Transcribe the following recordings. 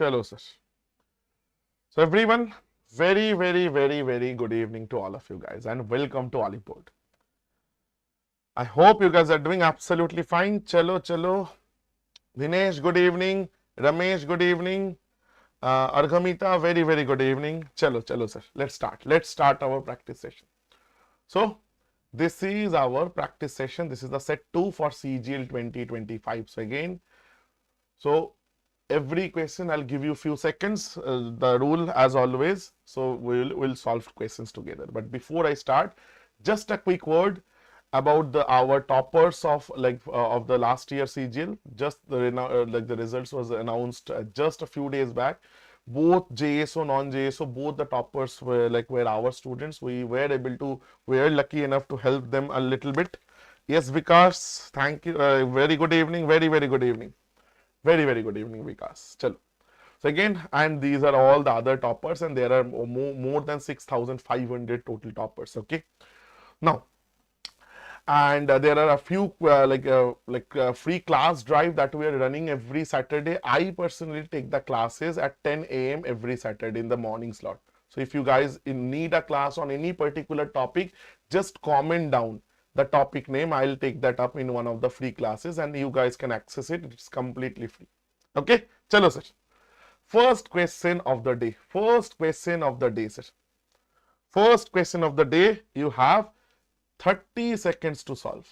Hello, sir. So everyone, very good evening to all of you guys and welcome to oliveboard. I hope you guys are doing absolutely fine. Chalo. Dinesh, good evening. Ramesh, good evening. Arghamita, very good evening. Chalo, sir. Let's start. Let's start our practice session. So, this is our practice session. This is the set 2 for CGL 2025. So, again, every question I'll give you a few seconds, the rule as always. So we'll solve questions together. But before I start, just a quick word about our toppers of of the last year CGL. Just the results was announced just a few days back. Both JSO, non-JSO, both the toppers were our students. We were lucky enough to help them a little bit. Yes, Vikas, thank you. Very good evening. Very good evening. Very good evening, Vikas. Chalo. So again, and these are all the other toppers, and there are more than 6,500 total toppers. Okay. Now, and there are a few free class drive that we are running every Saturday. I personally take the classes at 10 a.m. every Saturday in the morning slot. So if you guys need a class on any particular topic, just comment down the topic name. I'll take that up in one of the free classes and you guys can access it. It's completely free. Okay, chalo sir. First question of the day. First question of the day, sir. First question of the day, you have 30 seconds to solve.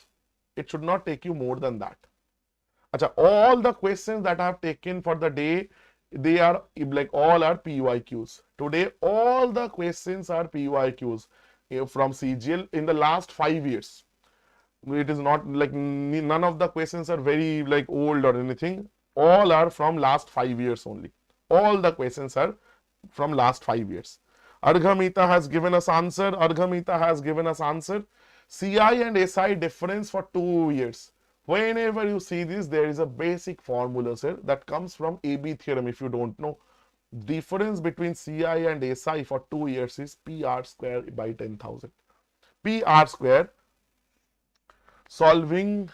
It should not take you more than that. Achha, all the questions that I have taken for the day, they are all are PYQs. Today, all the questions are PYQs from CGL in the last 5 years. It is not like none of the questions are very old or anything. All are from last 5 years only. All the questions are from last 5 years. Arghamita has given us answer. CI and SI difference for 2 years. Whenever you see this, there is a basic formula, sir, that comes from AB theorem. If you don't know, difference between CI and SI for 2 years is PR square by 10,000. PR square. Solving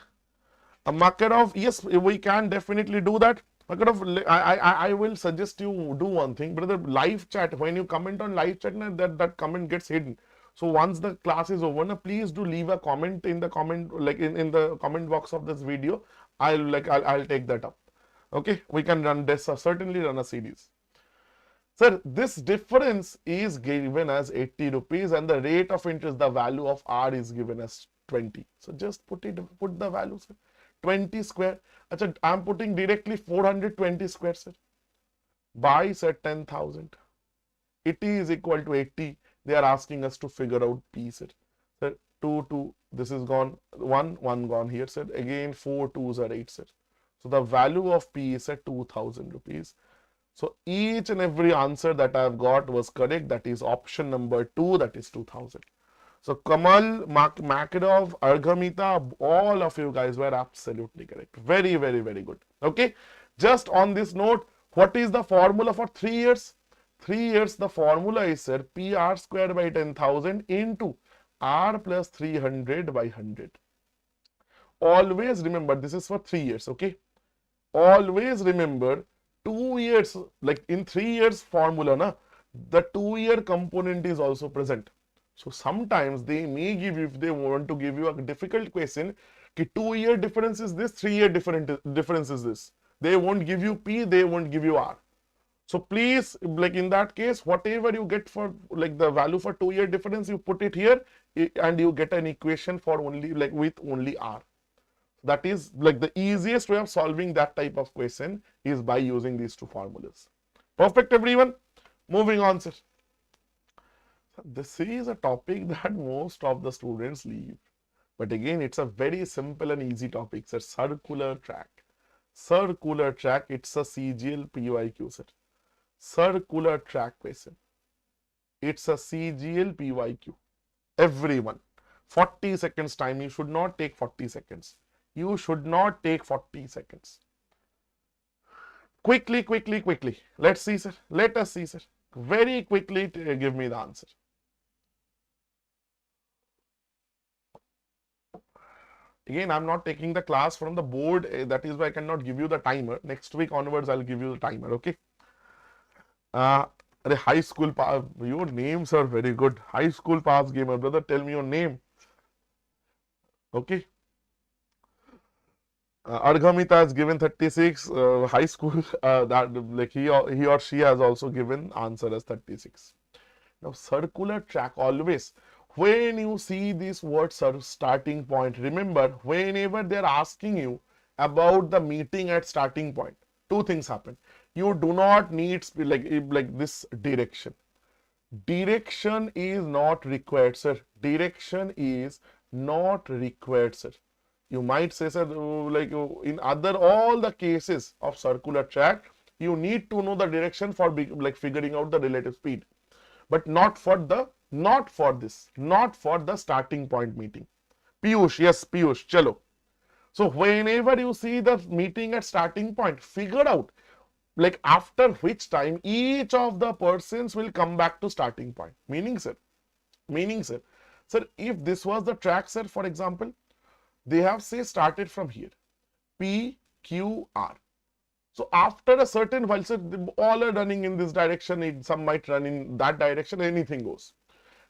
a Makarov, yes, we can definitely do that. Makarov, I will suggest you do one thing, brother. Live chat, when you comment on live chat, that comment gets hidden. So once the class is over, please do leave a comment in the comment, in the comment box of this video. I'll take that up. Okay, we can run this, certainly run a series. Sir, this difference is given as 80 rupees and the rate of interest, the value of R is given as 20. So just put the value, sir. 20 square. Achha, I'm putting directly 420 square, sir. By, sir, 10,000. It is equal to 80. They are asking us to figure out P, sir. Sir, 2, this is gone. 1 gone here, sir. Again, 4 2s are 8, sir. So the value of P is at 2,000 rupees. So each and every answer that I have got was correct. That is option number 2, that is 2,000. So Kamal, Makarov, Arghamita, all of you guys were absolutely correct. Very good. Okay. Just on this note, what is the formula for 3 years? 3 years, the formula is, sir, PR square by 10,000 into R plus 300 by 100. Always remember, this is for 3 years. Okay. Always remember, 2 years, like in 3 years formula, the 2-year component is also present. So sometimes they may give you, if they want to give you a difficult question, 2-year difference is this, 3-year difference is this. They won't give you P, they won't give you R. So please, in that case, whatever you get for the value for 2-year difference, you put it here and you get an equation for only with only R. That is the easiest way of solving that type of question is by using these two formulas. Perfect, everyone. Moving on, sir. This is a topic that most of the students leave. But again, it's a very simple and easy topic, sir. Circular track. Circular track, it's a CGL PYQ, sir. Circular track question. It's a CGL PYQ. Everyone. 40 seconds time. You should not take 40 seconds. You should not take 40 seconds. Quickly. Let's see, sir. Let us see, sir. Very quickly give me the answer. Again, I'm not taking the class from the board. That is why I cannot give you the timer. Next week onwards, I'll give you the timer. Okay. High school pass. Your names are very good. High school pass gamer, brother. Tell me your name. Okay. Arghamita has given 36. High school. That like he or she has also given answer as 36. Now circular track always. When you see this word starting point, remember whenever they are asking you about the meeting at starting point, two things happen. You do not need like this direction. Direction is not required, sir. Direction is not required, sir. You might say, sir, in other all the cases of circular track, you need to know the direction for figuring out the relative speed, but not for the starting point meeting. Piyush, yes, Piyush, chalo. So whenever you see the meeting at starting point, figure out like after which time each of the persons will come back to starting point. Meaning, sir, sir, if this was the track, sir, for example, they have say started from here, P, Q, R. So after a certain while, sir, all are running in this direction, some might run in that direction, anything goes.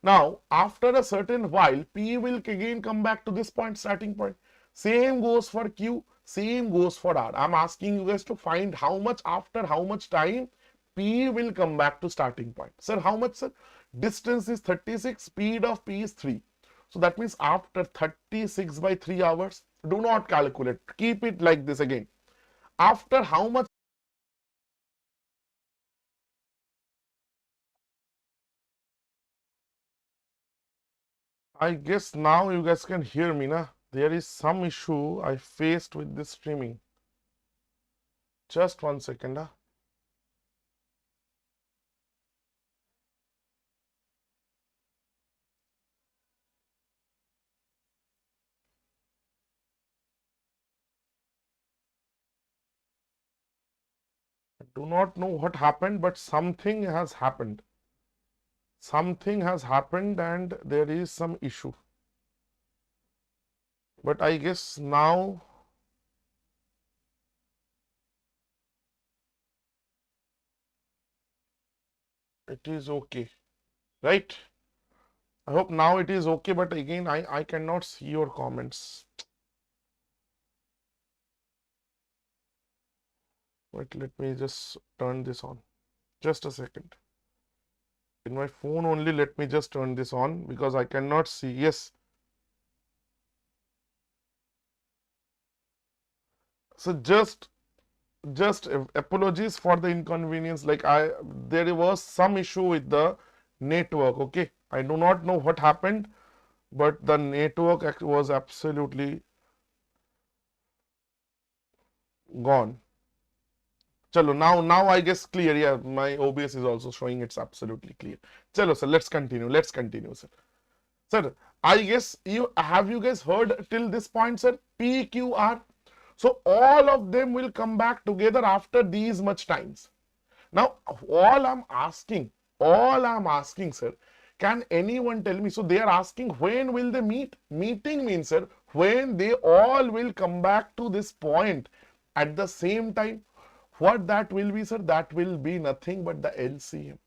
Now, after a certain while, P will again come back to this point, starting point. Same goes for Q, same goes for R. I'm asking you guys to find how much after how much time P will come back to starting point. Sir, how much, sir? Distance is 36, speed of P is 3. So that means after 36 by 3 hours, do not calculate. Keep it like this again. After how much? I guess now you guys can hear me, na? There is some issue I faced with this streaming. Just 1 second, huh? I do not know what happened, but something has happened. Something has happened and there is some issue. But I guess now it is okay, right? I hope now it is okay, but again, I cannot see your comments. Wait, let me just turn this on. Just a second. In my phone only, let me just turn this on because I cannot see. Yes. So just apologies for the inconvenience. Like there was some issue with the network. Okay, I do not know what happened, but the network was absolutely gone. Chalo, now I guess clear. Yeah, my OBS is also showing it's absolutely clear. Chalo, sir, let's continue. Let's continue, sir. Sir, I guess you guys heard till this point, sir? P, Q, R. So all of them will come back together after these much times. Now, all I'm asking, sir, can anyone tell me? So they are asking when will they meet? Meeting means, sir, when they all will come back to this point at the same time. What that will be, sir? That will be nothing but the LCM.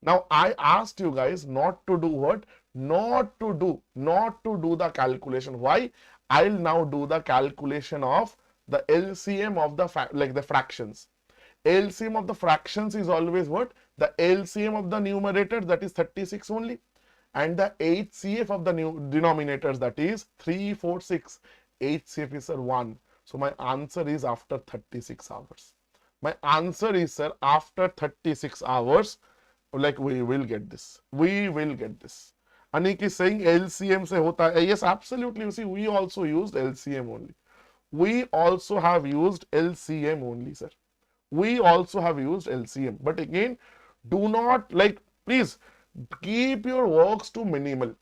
Now, I asked you guys not to do what? Not to do the calculation. Why? I'll now do the calculation of the LCM of the fractions. LCM of the fractions is always what? The LCM of the numerators, that is 36 only, and the HCF of the denominators, that is 3, 4, 6. HCF is, sir, 1. So my answer is after 36 hours. My answer is, sir, after 36 hours, like we will get this. We will get this. Anik is saying LCM se hota hai. Yes, absolutely. You see, we also used LCM only. We also have used LCM only, sir. We also have used LCM. But again, do not please keep your works to minimal.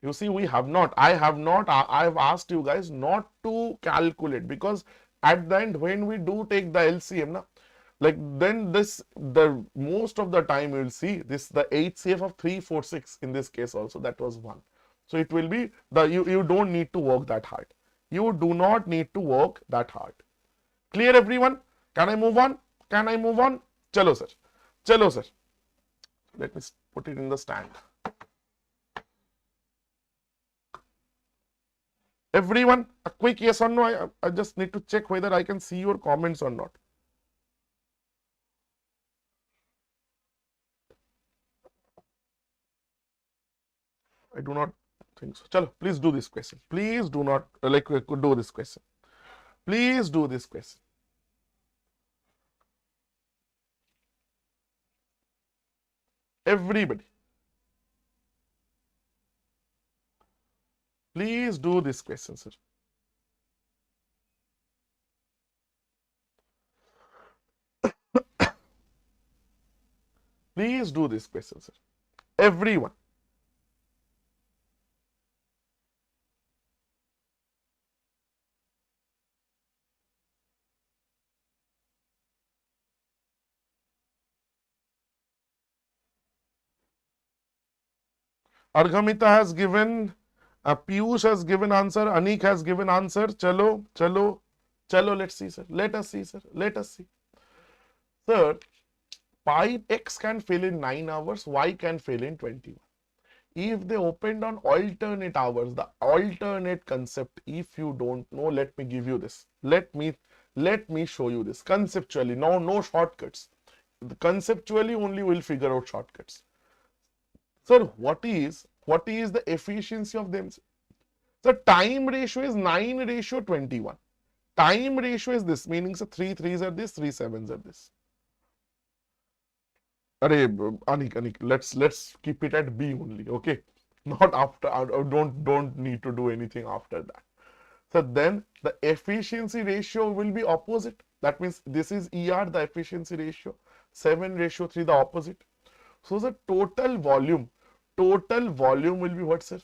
You see, we have not. I have asked you guys not to calculate because at the end, when we do take the LCM, then the most of the time you will see the HCF of 3, 4, 6 in this case also, that was 1. So it will be you don't need to work that hard. You do not need to work that hard. Clear, everyone? Can I move on? Chalo, sir. Chalo sir. Let me put it in the stand. Everyone, a quick yes or no. I just need to check whether I can see your comments or not. I do not think so. Chalo, please do this question. Please do not do this question. Please do this question. Everybody. Please do this question, sir. Please do this question, sir. Everyone. Arghamita has given, Piyush has given answer, Anik has given answer. Chalo, chalo, chalo, let's see, sir. Let us see, sir. Let us see. Sir, pipe X can fill in 9 hours, Y can fill in 21. If they opened on alternate hours, the alternate concept, if you don't know, let me give you this. Let me show you this conceptually. No shortcuts. Conceptually only we'll figure out shortcuts. Sir, what is the efficiency of them? So time ratio is 9:21. Time ratio is this, meaning so 3 3s are this, 3 7s are this. Anik, let's keep it at B only, okay? Not after. Don't need to do anything after that. So then the efficiency ratio will be opposite. That means this is ER, the efficiency ratio. 7:3, the opposite. So the total volume will be what, sir?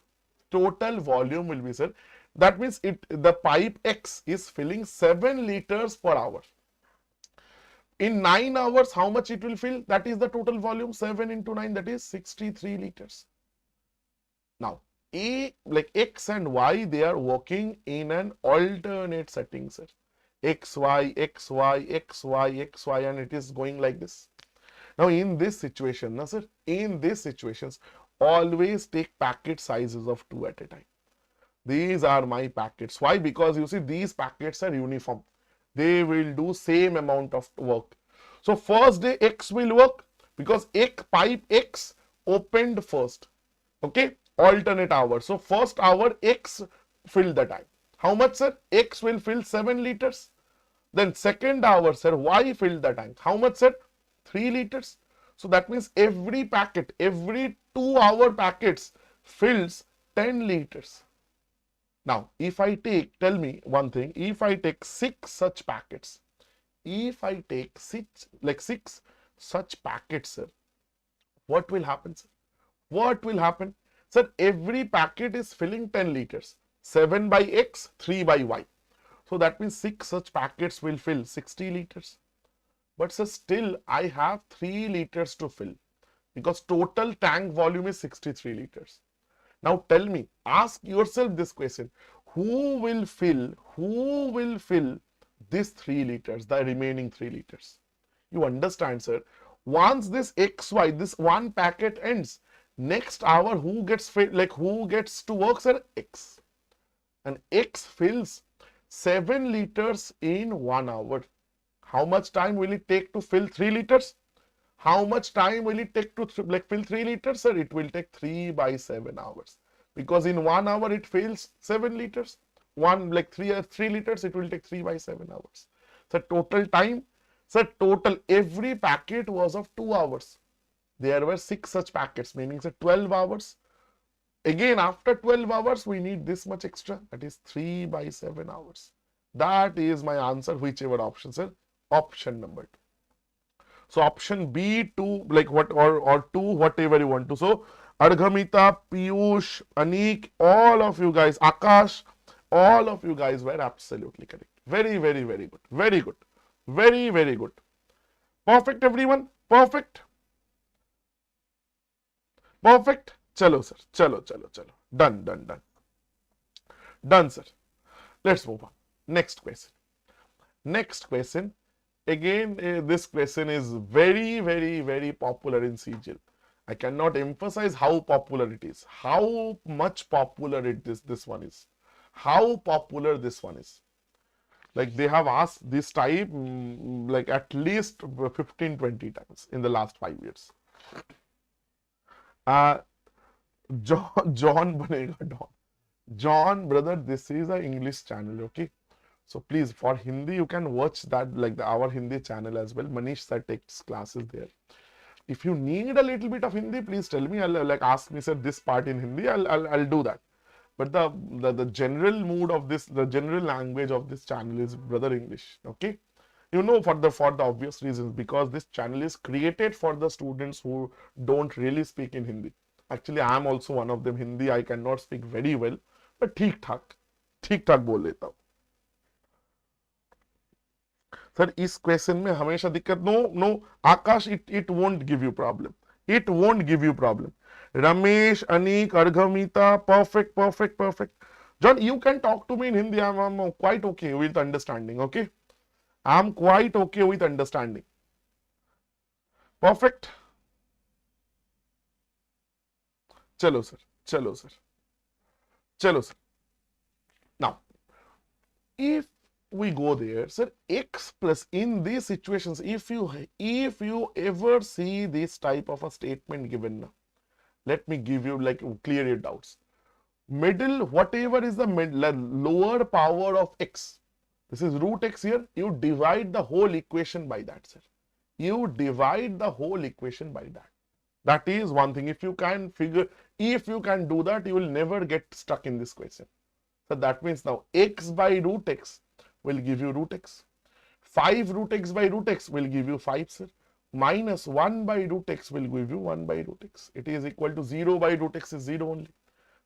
Total volume will be, sir. That means the pipe X is filling 7 liters per hour. In 9 hours, how much it will fill? That is the total volume. 7 into 9, that is 63 liters. Now, X and Y, they are working in an alternate setting, sir. X, Y, X, Y, X, Y, X, Y, and it is going like this. Now, in this situation, sir, in these situations, always take packet sizes of 2 at a time. These are my packets. Why? Because you see, these packets are uniform. They will do same amount of work. So first day X will work because pipe X opened first. Okay, alternate hour. So first hour X fill the time. How much, sir? X will fill 7 liters. Then second hour, sir, Y filled the tank. How much, sir? 3 liters. So that means every packet, every 2-hour packets fills 10 liters. Now, if I take, tell me one thing, if I take 6 such packets, if I take 6 such packets, sir, what will happen, sir? What will happen? Sir, every packet is filling 10 liters. 7 by X, 3 by Y. So that means 6 such packets will fill 60 liters. But sir, still I have 3 liters to fill because total tank volume is 63 liters. Now tell me, ask yourself this question, who will fill this 3 liters, the remaining 3 liters? You understand, sir? Once this XY, this one packet ends, next hour who gets filled, who gets to work, sir? X. And X fills 7 liters in 1 hour. How much time will it take to fill 3 liters? How much time will it take to fill 3 liters, sir? It will take 3 by 7 hours. Because in 1 hour it fills 7 liters. 3 liters, it will take 3 by 7 hours. So total time, sir, total every packet was of 2 hours. There were 6 such packets, meaning sir 12 hours. Again, after 12 hours, we need this much extra. That is 3 by 7 hours. That is my answer, whichever option, sir. Option number 2. So option B, 2, or 2, whatever you want to. So Arghamita, Piyush, Anik, all of you guys, Akash, all of you guys were absolutely correct. Very, very, very good. Very good. Very, very good. Perfect, everyone. Perfect. Perfect. Chalo, sir. Chalo. Done. Done, sir. Let's move on. Next question. Next question. again, this question is very, very, very popular in CGL. I cannot emphasize how popular it is, how much popular this one is, how popular this one is. Like they have asked this type like at least 15-20 times in the last 5 years. John banega Don. John, brother, this is an English channel, okay? So please, for Hindi, you can watch that like our Hindi channel as well. Manish sir takes classes there. If you need a little bit of Hindi, please tell me. I'll like ask me, sir, this part in Hindi. I'll do that. But the general mood of this, the general language of this channel is brother English. Okay, you know, for the obvious reasons, because this channel is created for the students who don't really speak in Hindi. Actually, I am also one of them. Hindi I cannot speak very well, but ठीक ठाक बोल लेता हूँ. Sir इस question में हमेशा दिक्कत no Akash it won't give you problem. It won't give you problem. Ramesh, Anik, Arghamita, perfect. John, you can talk to me in Hindi. I'm quite okay with understanding. Okay, I'm quite okay with understanding. Perfect. Chalo sir. Now, if we go there, sir, x plus in these situations, if you ever see this type of a statement given, let me give you like clear your doubts. Middle, whatever is the lower power of x, this is root x here, you divide the whole equation by that, sir. You divide the whole equation by that. That is one thing. If you can do that, you will never get stuck in this question. So that means now x by root x will give you root x. 5 root x by root x will give you 5, sir. Minus 1 by root x will give you 1 by root x. It is equal to 0 by root x is 0 only.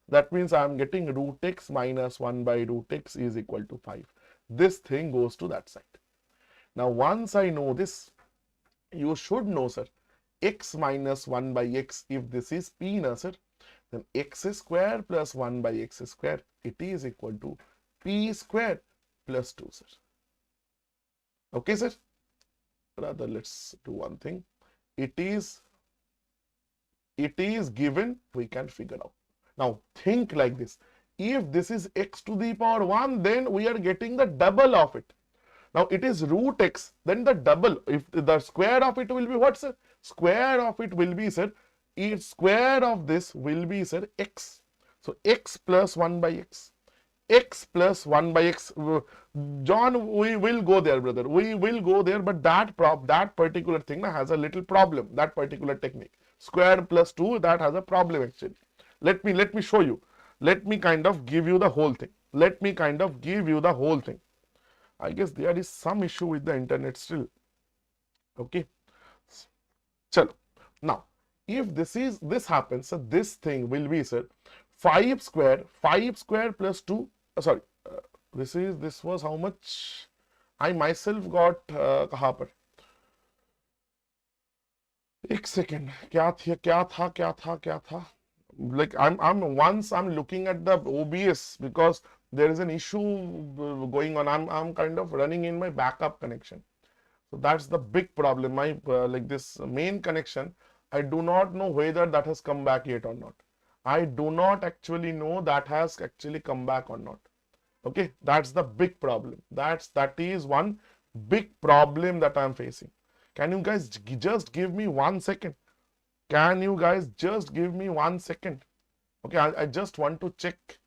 That means I am getting root x minus 1 by root x is equal to 5. This thing goes to that side. Now once I know this, you should know, sir, x minus 1 by x, if this is p, na, sir, then x square plus 1 by x square, it is equal to p square plus 2, sir. Okay, sir? Rather, let's do one thing. It is given, we can figure out. Now, think like this. If this is x to the power 1, then we are getting the double of it. Now, it is root x, then the double. If the square of it will be what, sir? Square of it will be, sir, square of this will be, sir, x. So, x plus 1 by x. X plus 1 by x. John, we will go there, brother. We will go there, but that particular thing has a little problem. That particular technique. Square plus 2, that has a problem actually. Let me show you. Let me kind of give you the whole thing. I guess there is some issue with the internet still. Okay. Chalo. Now, if this happens, so this thing will be, sir, 5 square plus 2. Sorry, this was how much I myself got. कहाँ पर? एक second. क्या था? Like I'm looking at the OBS because there is an issue going on. I'm kind of running in my backup connection. So that's the big problem. My like this main connection, I do not know whether that has come back yet or not. I do not actually know that has actually come back or not. Okay, that's the big problem. That is one big problem that I'm facing. Can you guys just give me 1 second? Can you guys just give me 1 second? Okay, I just want to check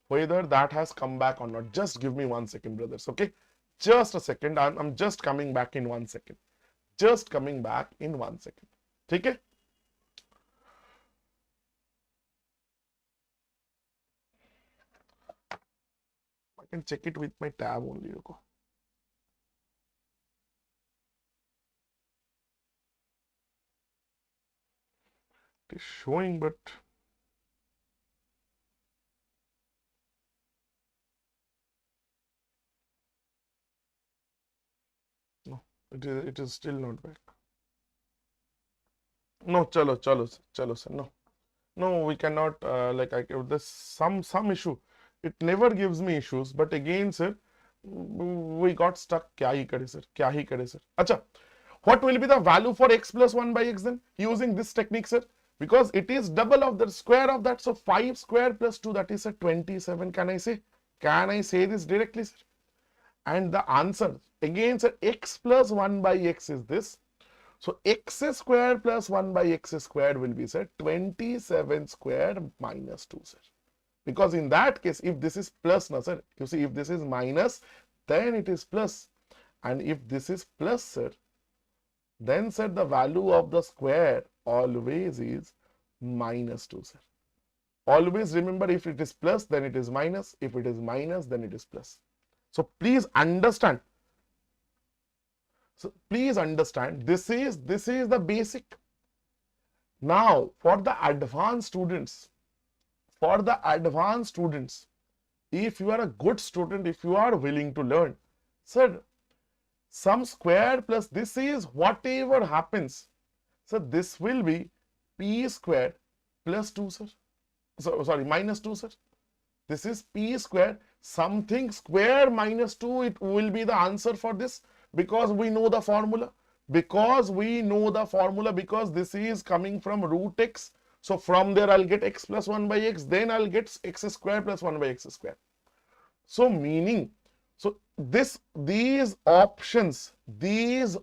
whether that has come back or not. Just give me 1 second, brothers. Okay, just a second. I'm just coming back in 1 second. Just coming back in 1 second. Okay. I can check it with my tab only. It is showing, but no, it is still not back. No, chalo, sir. No, we cannot. Like there's some issue. It never gives me issues, but again, sir, we got stuck. क्या ही करे sir, क्या ही करे sir. अच्छा, what will be the value for x plus 1 by x then using this technique sir? Because it is double of the square of that, so 5 square plus 2, that is a 27. Can I say? Can I say this directly sir? And the answer again sir, x plus 1 by x is this. So x square plus 1 by x squared will be sir 27 squared minus 2 sir. Because in that case, if this is plus now sir, you see if this is minus, then it is plus. And if this is plus sir, then sir the value of the square always is minus 2 sir. Always remember, if it is plus then it is minus, if it is minus then it is plus. So please understand. So please understand, this is the basic. Now for the advanced students, if you are a good student, if you are willing to learn, sir, some square plus this is whatever happens. So this will be p square plus 2 sir. So sorry, minus 2 sir. This is p square, something square minus 2, it will be the answer for this, because we know the formula. Because this is coming from root x. So from there I'll get x plus 1 by x, then I'll get x square plus 1 by x square. So meaning, so these options, please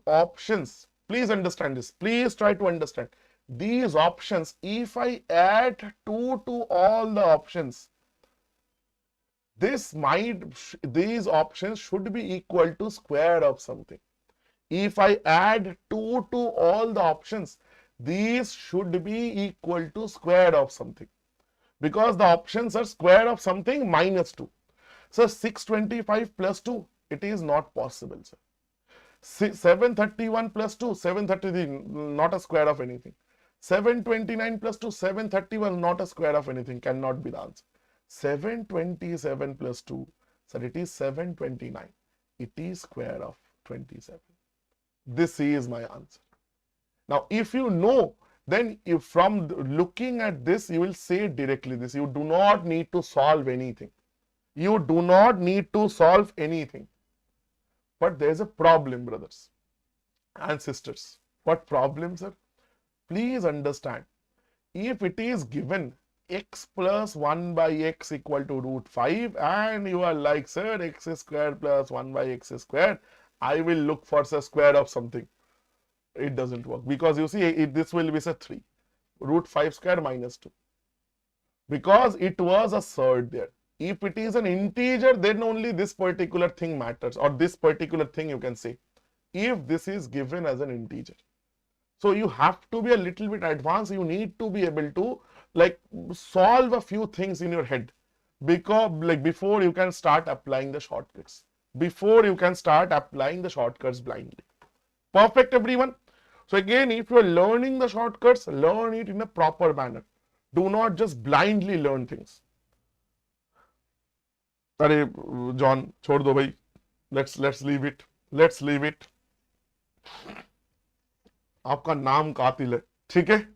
understand this, please try to understand. These options, if I add 2 to all the options, these options should be equal to square of something. If I add 2 to all the options, these should be equal to square of something, because the options are square of something minus 2. So 625 plus 2, it is not possible sir. 731 plus 2, 733, not a square of anything. 729 plus 2, 731, not a square of anything, cannot be the answer. 727 plus 2, sir, it is 729. It is square of 27. This is my answer. Now, if you know, then if from looking at this, you will say directly this. You do not need to solve anything. You do not need to solve anything. But there is a problem, brothers and sisters. What problem, sir? Please understand. If it is given x plus 1 by x equal to root 5, and you are like, sir, x square plus 1 by x square, I will look for the square of something. It doesn't work, because you see this will be say 3 root 5 square minus 2, because it was a surd there. If it is an integer, then only this particular thing matters, or this particular thing you can say, if this is given as an integer. So you have to be a little bit advanced. You need to be able to like solve a few things in your head, because like before you can start applying the shortcuts, blindly. Perfect, everyone. So again, if you are learning the shortcuts, learn it in a proper manner. Do not just blindly learn things. अरे John, छोड़ दो भाई. Let's leave it. आपका नाम कातिल है, ठीक है?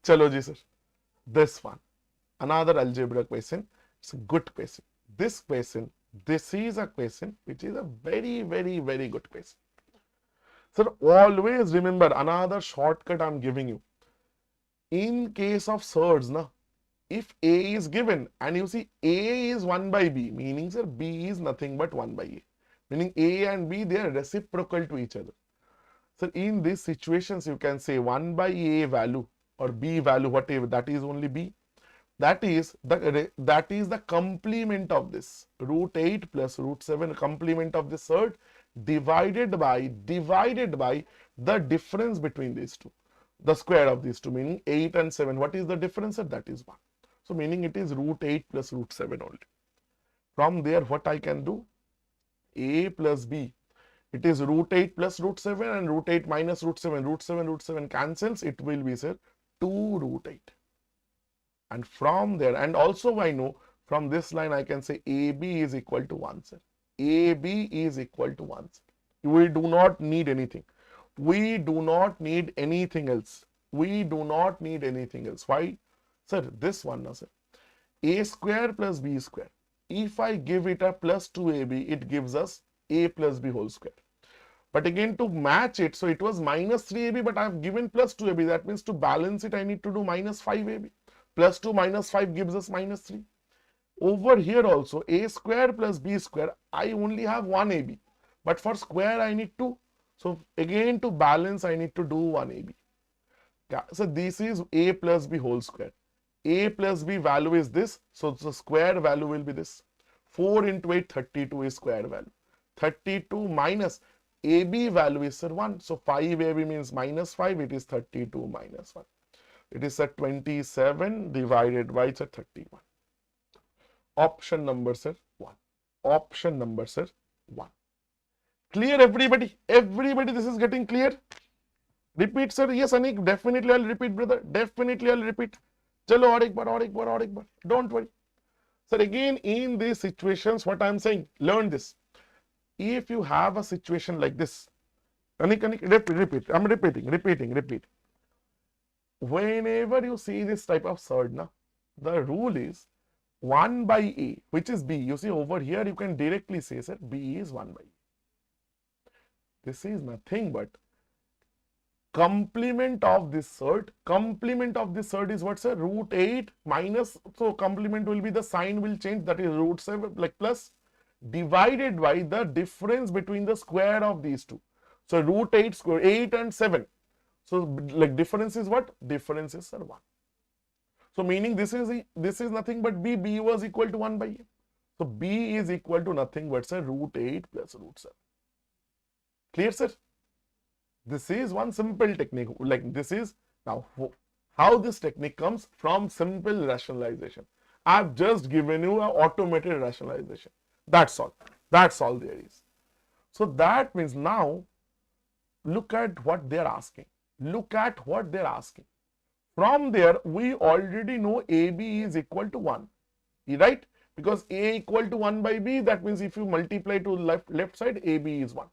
चलो जी sir. This one, another algebra question. It's a good question. This is a question which is a very, very, very good question. Sir, always remember another shortcut I'm giving you. In case of surds, na, if A is given and you see A is 1 by B, meaning sir B is nothing but 1 by A. Meaning A and B, they are reciprocal to each other. So in these situations, you can say 1 by A value or B value, whatever, that is only B. That is the complement of this root 8 plus root 7, complement of this surd, divided by the difference between these two, the square of these two, meaning 8 and 7. What is the difference? That is 1. So meaning it is root 8 plus root 7 only. From there, what I can do? A plus B. It is root 8 plus root 7 and root 8 minus root 7. Root 7 cancels. It will be, sir, 2 root 8. And from there, and also I know from this line I can say AB is equal to 1, sir. AB is equal to 1, sir. We do not need anything. We do not need anything else. We do not need anything else. Why? Sir, this one, sir. A square plus B square. If I give it a plus 2ab, it gives us a plus b whole square. But again, to match it, so it was minus 3ab, but I have given plus 2ab. That means to balance it, I need to do minus 5ab. Plus 2 minus 5 gives us minus 3. Over here also, a square plus b square, I only have 1ab. But for square, I need 2. So again, to balance, I need to do 1ab. So this is a plus b whole square. A plus b value is this. So the square value will be this. 4 into 8, 32 is square value. 32 minus AB value is 1. So 5AB means minus 5. It is 32 minus 1. It is at 27 divided by 31. Option number, sir, 1. Option number, sir, 1. Clear, everybody? Everybody, this is getting clear? Repeat, sir. Yes, Anik, definitely I'll repeat, brother. Definitely I'll repeat. Chalo, aur ek bar. Don't worry. Sir, again, in these situations, what I'm saying, learn this. If you have a situation like this, Anik, repeat. I'm repeat. Whenever you see this type of surd, the rule is 1 by A, which is B. You see over here, you can directly say, sir, B is 1 by A. This is nothing but complement of this surd. Complement of this surd is what, sir? Root 8 minus, so complement will be the sign will change, that is root 7, like plus, divided by the difference between the square of these two. So root 8 square, 8 and 7. So like difference is what? Difference is, sir, 1. So meaning this is nothing but B. B was equal to 1 by A. So B is equal to nothing but, sir, root 8 plus root 7. Clear, sir? This is one simple technique. Like this is now how this technique comes from simple rationalization. I've just given you an automated rationalization. That's all. That's all there is. So that means now look at what they're asking. Look at what they're asking. From there, we already know AB is equal to 1. Right? Because A equal to 1 by B, that means if you multiply to left side, AB is 1.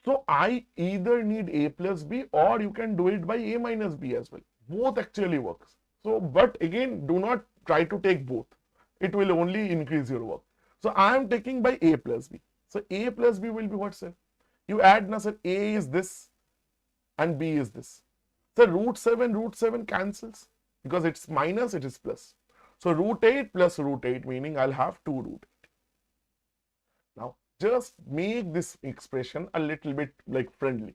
So I either need A plus B, or you can do it by A minus B as well. Both actually works. So, but again, do not try to take both. It will only increase your work. So I am taking by A plus B. So A plus B will be what, sir? You add now, sir, A is this and B is this. So root 7 cancels because it's minus, it is plus. So root 8 plus root 8, meaning I'll have 2 root 8. Now just make this expression a little bit like friendly.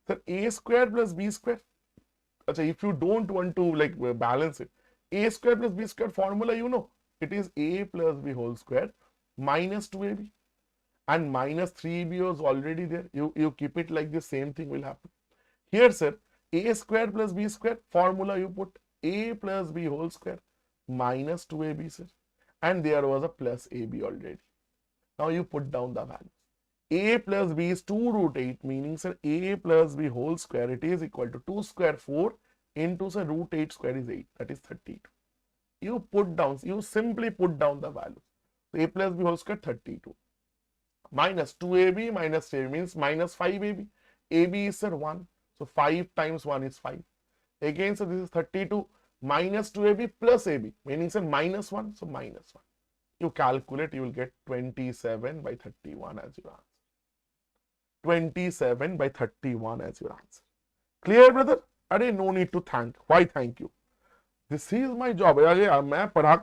So A square plus B square. If you don't want to like balance it, A square plus B square formula, you know, it is A plus B whole square minus 2AB, and minus 3AB was already there. You keep it like this, same thing will happen. Here, sir, A square plus B square formula, you put A plus B whole square minus 2AB, sir, and there was a plus AB already. Now you put down the values. A plus B is 2 root 8, meaning, sir, A plus B whole square, it is equal to 2 square 4 into, sir, root 8 square is 8, that is 32. You put down, you simply put down the values. So A plus B whole square 32 minus 2AB minus 3 means minus 5AB. AB is, sir, 1. So 5 times 1 is 5. Again, so this is 32 minus 2AB plus AB, meaning, sir, minus 1. So minus 1. You calculate, you will get 27 by 31 as your answer. 27 by 31 as your answer. Clear, brother? Arey, no need to thank. Why thank you? This is my job. मैं पढ़ा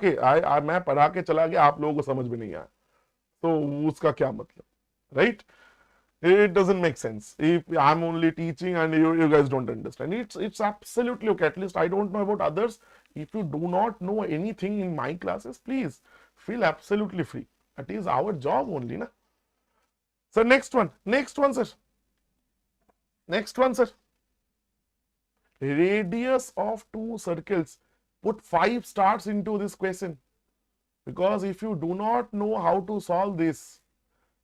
के चला गया, आप लोगों को समझ में नहीं आया, तो उसका क्या मतलब, right? It doesn't make sense if I'm only teaching and you guys don't understand. It's absolutely okay. At least I don't know about others. If you do not know anything in my classes, please feel absolutely free. That is our job only, na? So next one, sir. Next one, sir. Radius of 2 circles. Put 5 stars into this question, because if you do not know how to solve this,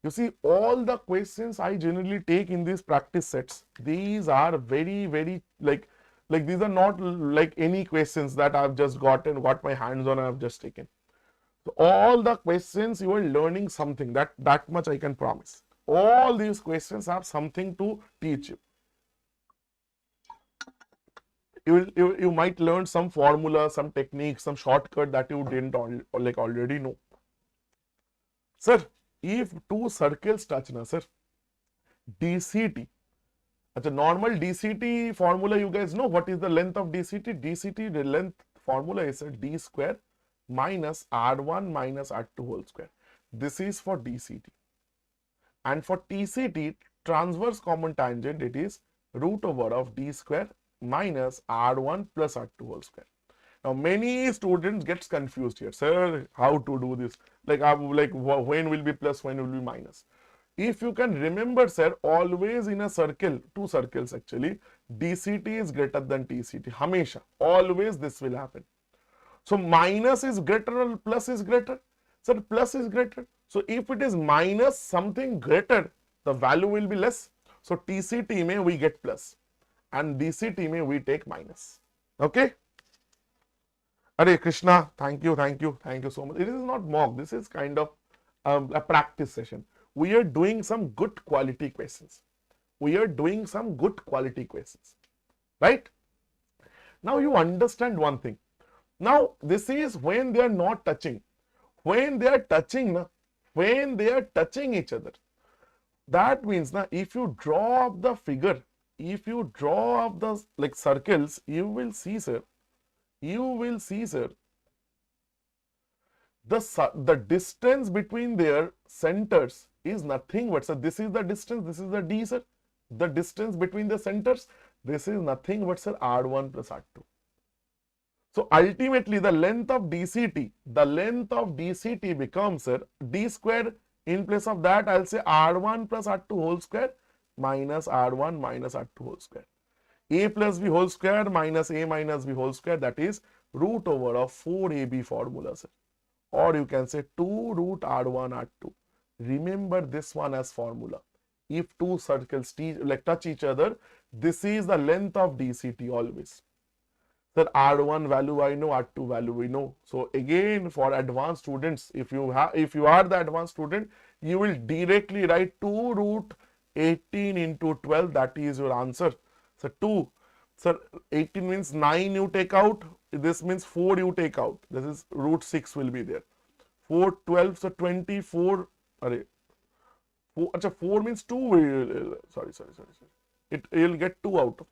you see, all the questions I generally take in these practice sets, these are very, very like these are not like any questions that I've just got my hands on, I've just taken. So all the questions you are learning something, that much I can promise. All these questions have something to teach you. You might learn some formula, some technique, some shortcut that you didn't already know. Sir, if two circles touch na sir, DCT. अच्छा, normal DCT formula you guys know what is the length of DCT? DCT the length formula is D square minus R1 minus R2 whole square. This is for DCT. And for TCT, transverse common tangent, it is root over of D square minus R1 plus R2 whole square. Now, many students gets confused here. Sir, how to do this? Like when will be plus, when will be minus? If you can remember, sir, always in a circle, two circles actually, DCT is greater than TCT. Hamesha, always this will happen. So, minus is greater or plus is greater? Sir, plus is greater. So, if it is minus something greater, the value will be less. So, TCT may we get plus and DCT may we take minus. Okay? Hare Krishna, thank you so much. It is not mock, this is kind of a practice session. We are doing some good quality questions. Right? Now you understand one thing. Now this is when they are not touching. When they are touching each other. That means now if you draw up the figure, if you draw up the like circles, you will see, sir. The distance between their centers is nothing but, sir, this is the distance, this is the D, sir. The distance between the centers, this is nothing but, sir, R1 plus R2. So ultimately the length of DCT becomes, sir, D square. In place of that, I'll say R1 plus R2 whole square minus R1 minus R2 whole square. A plus B whole square minus A minus B whole square, that is root over of 4AB formula, sir. Or you can say 2 root R1 R2. Remember this one as formula. If two circles touch each other, this is the length of DCT always. Sir, R1 value I know, R2 value we know. So again, for advanced students, if you are the advanced student, you will directly write 2 root 18 into 12. That is your answer. So 2. Sir, 18 means 9 you take out. This means 4 you take out. This is root 6 will be there. 4, 12, so 24. 4 means 2. Sorry. It will get 2 out.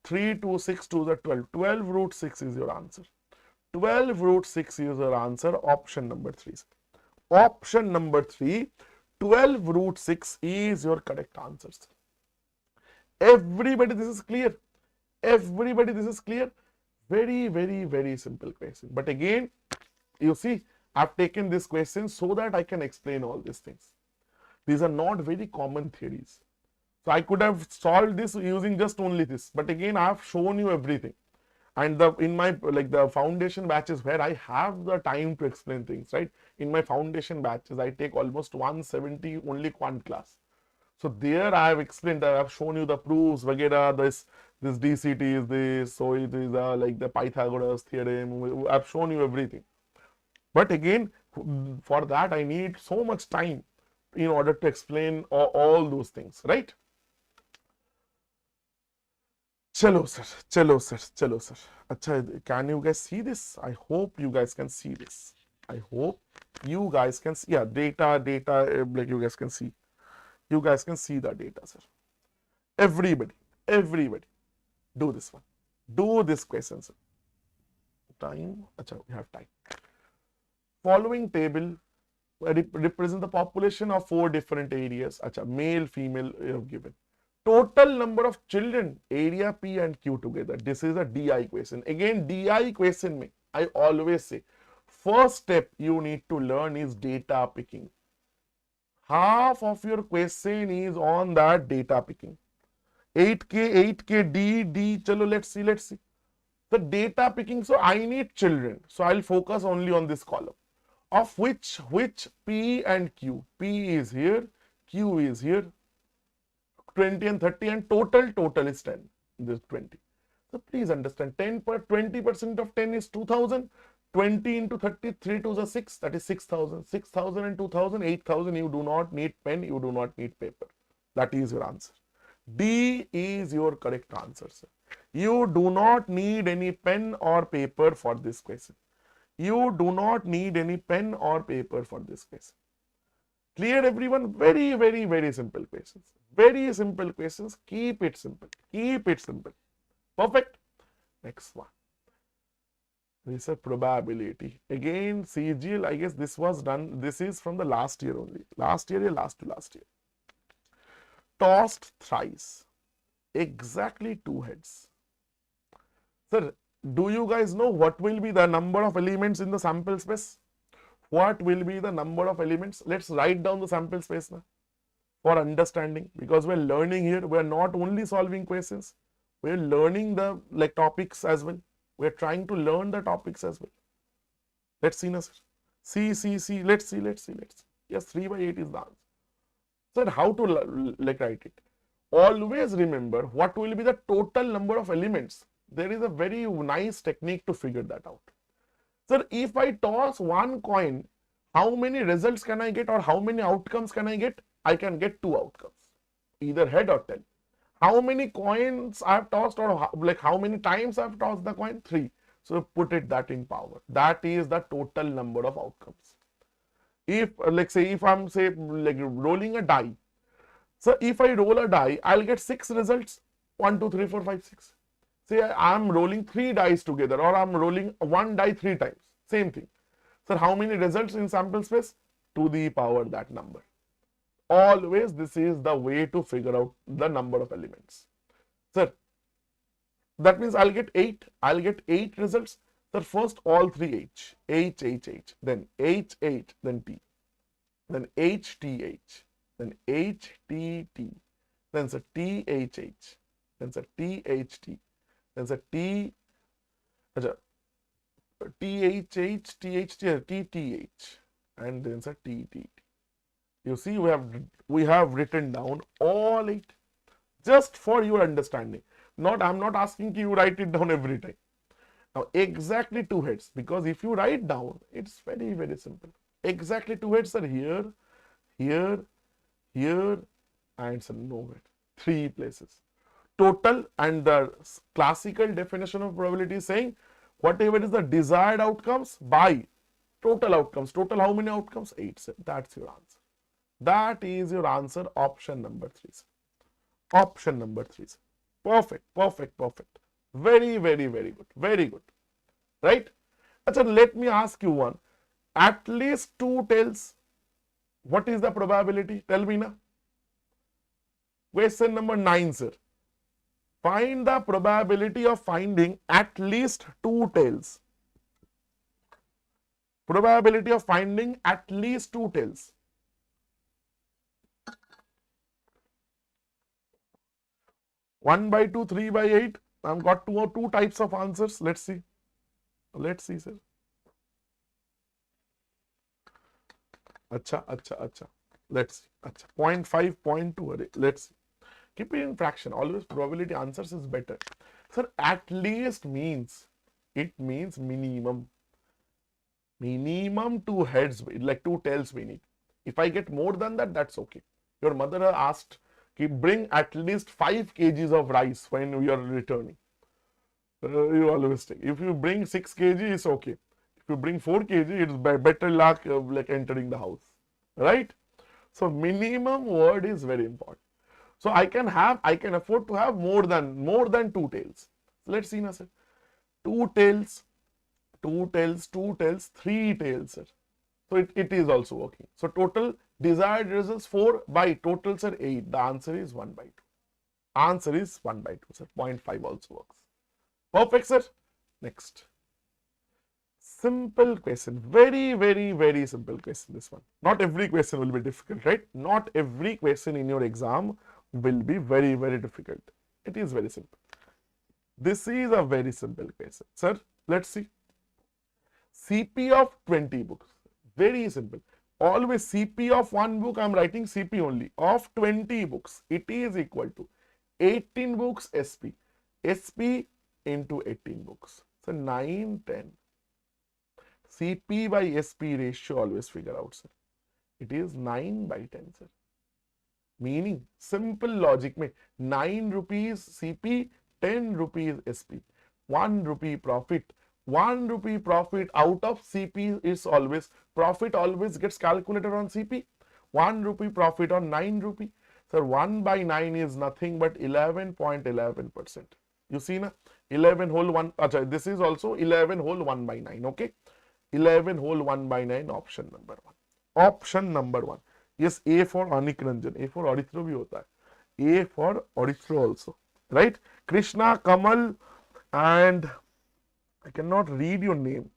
3, 2, 6, 2 the 12. 12 root 6 is your answer. 12 root 6 is your answer. Option number 3. Option number 3. 12 root 6 is your correct answer. Everybody, this is clear. Everybody, this is clear. Very simple question. But again, you see, I've taken this question so that I can explain all these things. These are not very common theories. So I could have solved this using just only this. But again, I have shown you everything. And in my the foundation batches where I have the time to explain things, right? In my foundation batches, I take almost 170 only quant class. So there I have explained, I have shown you the proofs, vagera, this DCT is this, so it is like the Pythagoras theorem. I have shown you everything. But again, for that I need so much time in order to explain all those things, right? Chalo sir. Achha, can you guys see this? I hope you guys can see this. I hope you guys can see. Yeah, data, like you guys can see. You guys can see the data, sir. Everybody, do this one. Do this question, sir. Time. Achha, we have time. Following table represent the population of 4 different areas. Achha, male, female, you have given. Total number of children, area P and Q together. This is a DI question. Again, DI question mein, I always say, first step you need to learn is data picking. Half of your question is on that data picking. 8K, D, chalo, let's see. The data picking, so I need children. So I'll focus only on this column. Of which P and Q. P is here, Q is here. 20 and 30 and total is 10. This 20. So please understand, 20% of 10 is 2000. 20 into 30, 3 to the 6, that is 6000. 6000 and 2000, 8000. You do not need pen, you do not need paper. That is your answer. D is your correct answer, sir. You do not need any pen or paper for this question. You do not need any pen or paper for this question. Clear everyone? Very, very, very simple questions. Very simple questions. Keep it simple. Keep it simple. Perfect. Next one. This is a probability. Again, CGL, I guess this was done. This is from the last year only. Last year, last to last year. Tossed thrice. Exactly 2 heads. Sir, do you guys know what will be the number of elements in the sample space? What will be the number of elements? Let's write down the sample space now for understanding, because we're learning here. We're not only solving questions, we're learning the topics as well. We're trying to learn the topics as well. Let's see now, sir. See. Let's see. Yes, 3/8 is the answer. Sir, how to write it? Always remember what will be the total number of elements. There is a very nice technique to figure that out. Sir, if I toss one coin, how many results can I get, or how many outcomes can I get? I can get 2 outcomes, either head or tail. How many coins I have tossed, or how many times I have tossed the coin? 3. So put that in power. That is the total number of outcomes. If say if I'm rolling a die. So if I roll a die, I'll get 6 results. 1, 2, 3, 4, 5, 6. Say I'm rolling 3 dice together, or I'm rolling 1 die 3 times. Same thing. So how many results in sample space? To the power that number. Always this is the way to figure out the number of elements. Sir, that means I'll get 8. I'll get 8 results. Sir, first all 3 H, then H, then T, then H, T, H, then H, T, T, then sir T, H, H, then sir T, H, T, then sir T, T, H, H, T, H, T, T, H, and then sir T, T, T. You see, we have written down all 8 just for your understanding. I'm not asking you write it down every time. Now exactly 2 heads, because if you write down, it's very, very simple. Exactly 2 heads are here, and so nowhere. 3 places. Total, and the classical definition of probability is saying whatever is the desired outcomes by total outcomes. Total how many outcomes? 8. Sir. That's your answer. That is your answer, option number 3. Sir. Option number 3. Sir. Perfect. Very, very, very good. Very good. Right? So let me ask you one. At least 2 tails. What is the probability? Tell me now. Question number 9, sir. Find the probability of finding at least 2 tails. Probability of finding at least 2 tails. One by 2, 3 by 8. I've got two types of answers. Let's see. Let's see, sir. Acha. Let's see. Acha. 0.5, 0.2. Let's see. Keep it in fraction. Always probability answers is better. Sir, at least means, it means minimum. Minimum 2 heads, like 2 tails we need. If I get more than that, that's okay. Your mother asked, bring at least 5 kgs of rice when you are returning. You always take. If you bring 6 kg, it's okay. If you bring 4 kg, it's better luck like entering the house. Right? So minimum word is very important. So I can afford to have more than 2 tails. So let's see now, sir. 2 tails, 3 tails, sir. So it is also working. So total desired results 4 by total, sir, 8. The answer is 1 by 2. Answer is 1 by 2, sir. 0.5 also works. Perfect, sir. Next. Simple question. Very, very, very simple question, this one. Not every question will be difficult, right? Not every question in your exam will be very, very difficult. It is very simple. This is a very simple question. Sir, let's see. CP of 20 books. Very simple. Always CP of 1 book, I am writing CP only. Of 20 books, it is equal to 18 books SP. SP into 18 books. So 9, 10. CP by SP ratio always figure out, sir. It is 9 by 10, sir. Meaning, simple logic, 9 rupees CP, 10 rupees SP, 1 rupee profit. 1 rupee profit out of CP is always, profit always gets calculated on CP. 1 rupee profit on 9 rupee. So 1 by 9 is nothing but 11.11%. You see na? 11 whole 1, this is also 11 whole 1 by 9, okay? 11 whole 1 by 9, option number 1. Option number 1. Yes, A for Anik Ranjan. A for Orithro bhi hota hai. A for Orithro also. Right? Krishna, Kamal, and I cannot read your name.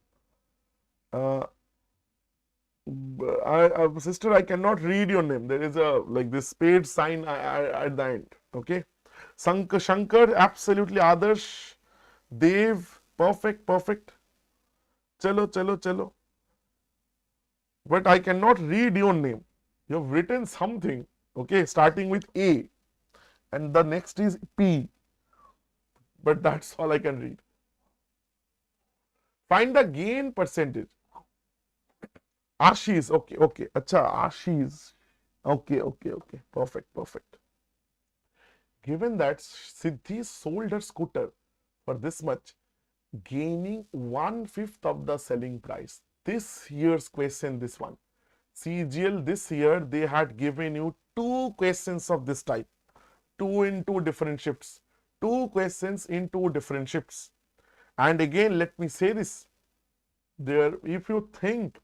Sister, I cannot read your name. There is a like this spade sign at the end. Okay. Shankar, absolutely. Adarsh, Dev, perfect, perfect. Chalo, chalo, chalo. But I cannot read your name. You have written something, okay, starting with A, and the next is P. But that's all I can read. Find the gain percentage. Ashish, okay, okay. Acha, Ashish. Okay, okay, okay. Perfect, perfect. Given that Siddhi sold her scooter for this much, gaining 1/5 of the selling price. This year's question, this one. CGL this year, they had given you 2 questions of this type. 2 in 2 different shifts. 2 questions in 2 different shifts. And again, let me say this. There, if you think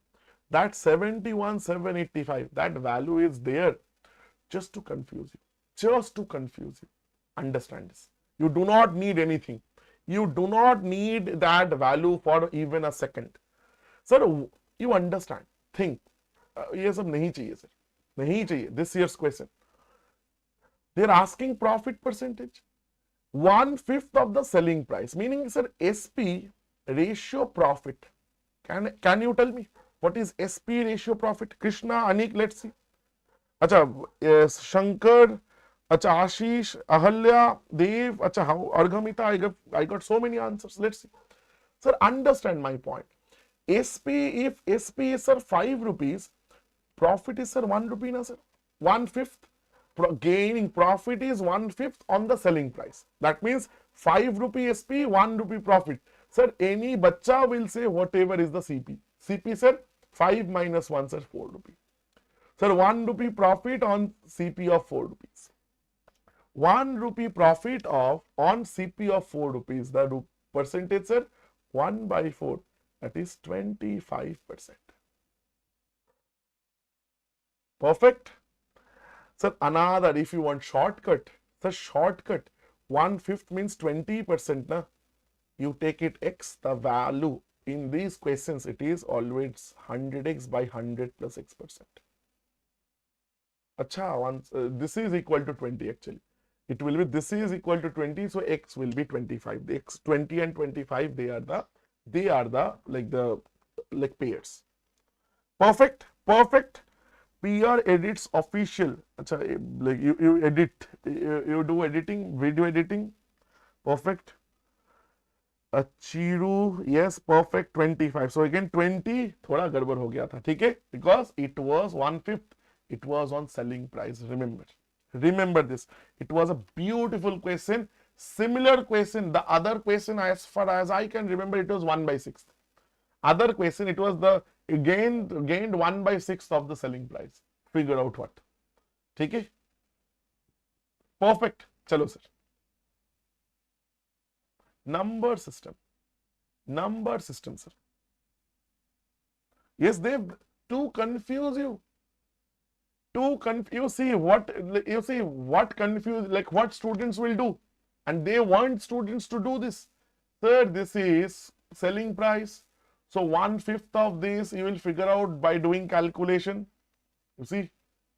that 71,785, that value is there just to confuse you. Just to confuse you. Understand this. You do not need anything. You do not need that value for even a second. Sir, you understand. Think. ये सब नहीं चाहिए sir. नहीं चाहिए. This year's question. They're asking profit percentage. 1/5 of the selling price. Meaning, sir, SP ratio profit. Can you tell me what is SP ratio profit? Krishna, Anik, let's see. Acha, yes, Shankar, acha, Ashish, Ahalya, Dev, acha, how, Arghamita, I got so many answers. Let's see. Sir, understand my point. SP, if SP is, sir, 5 rupees, profit is, sir, 1 rupee, na, sir? 1/5. Gaining profit is 1/5 on the selling price. That means 5 rupee SP, 1 rupee profit. Sir, any bacha will say whatever is the CP. CP, sir, 5 minus 1, sir, 4 rupee. Sir, 1 rupee profit on CP of 4 rupees. 1 rupee profit of on CP of 4 rupees. The percentage, sir, 1 by 4. That is 25%. Perfect. Sir, another, if you want shortcut, sir, shortcut, 1/5 means 20%, na? You take it X, the value in these questions, it is always 100x by 100 plus X%. Acha, once this is equal to 20 actually. It will be, this is equal to 20, so X will be 25. The X 20 and 25, they are the like pairs. Perfect, perfect. PR edits official. Achha, like you edit, you do editing, video editing. Perfect. Chiru, yes, perfect. 25. So again 20 थोड़ा गड़बड़ हो गया था, ठीक है? Because it was 1/5. It was on selling price. Remember this. It was a beautiful question. Similar question. The other question, as far as I can remember, it was 1/6. Other question, it was the gained 1/6 of the selling price. Figure out what. Okay? Perfect. Chalo sir. Number system. Number system, sir. Yes, they to confuse you. You see what confuse, like what students will do, and they want students to do this. Sir, this is selling price. So 1/5 of this you will figure out by doing calculation. You see,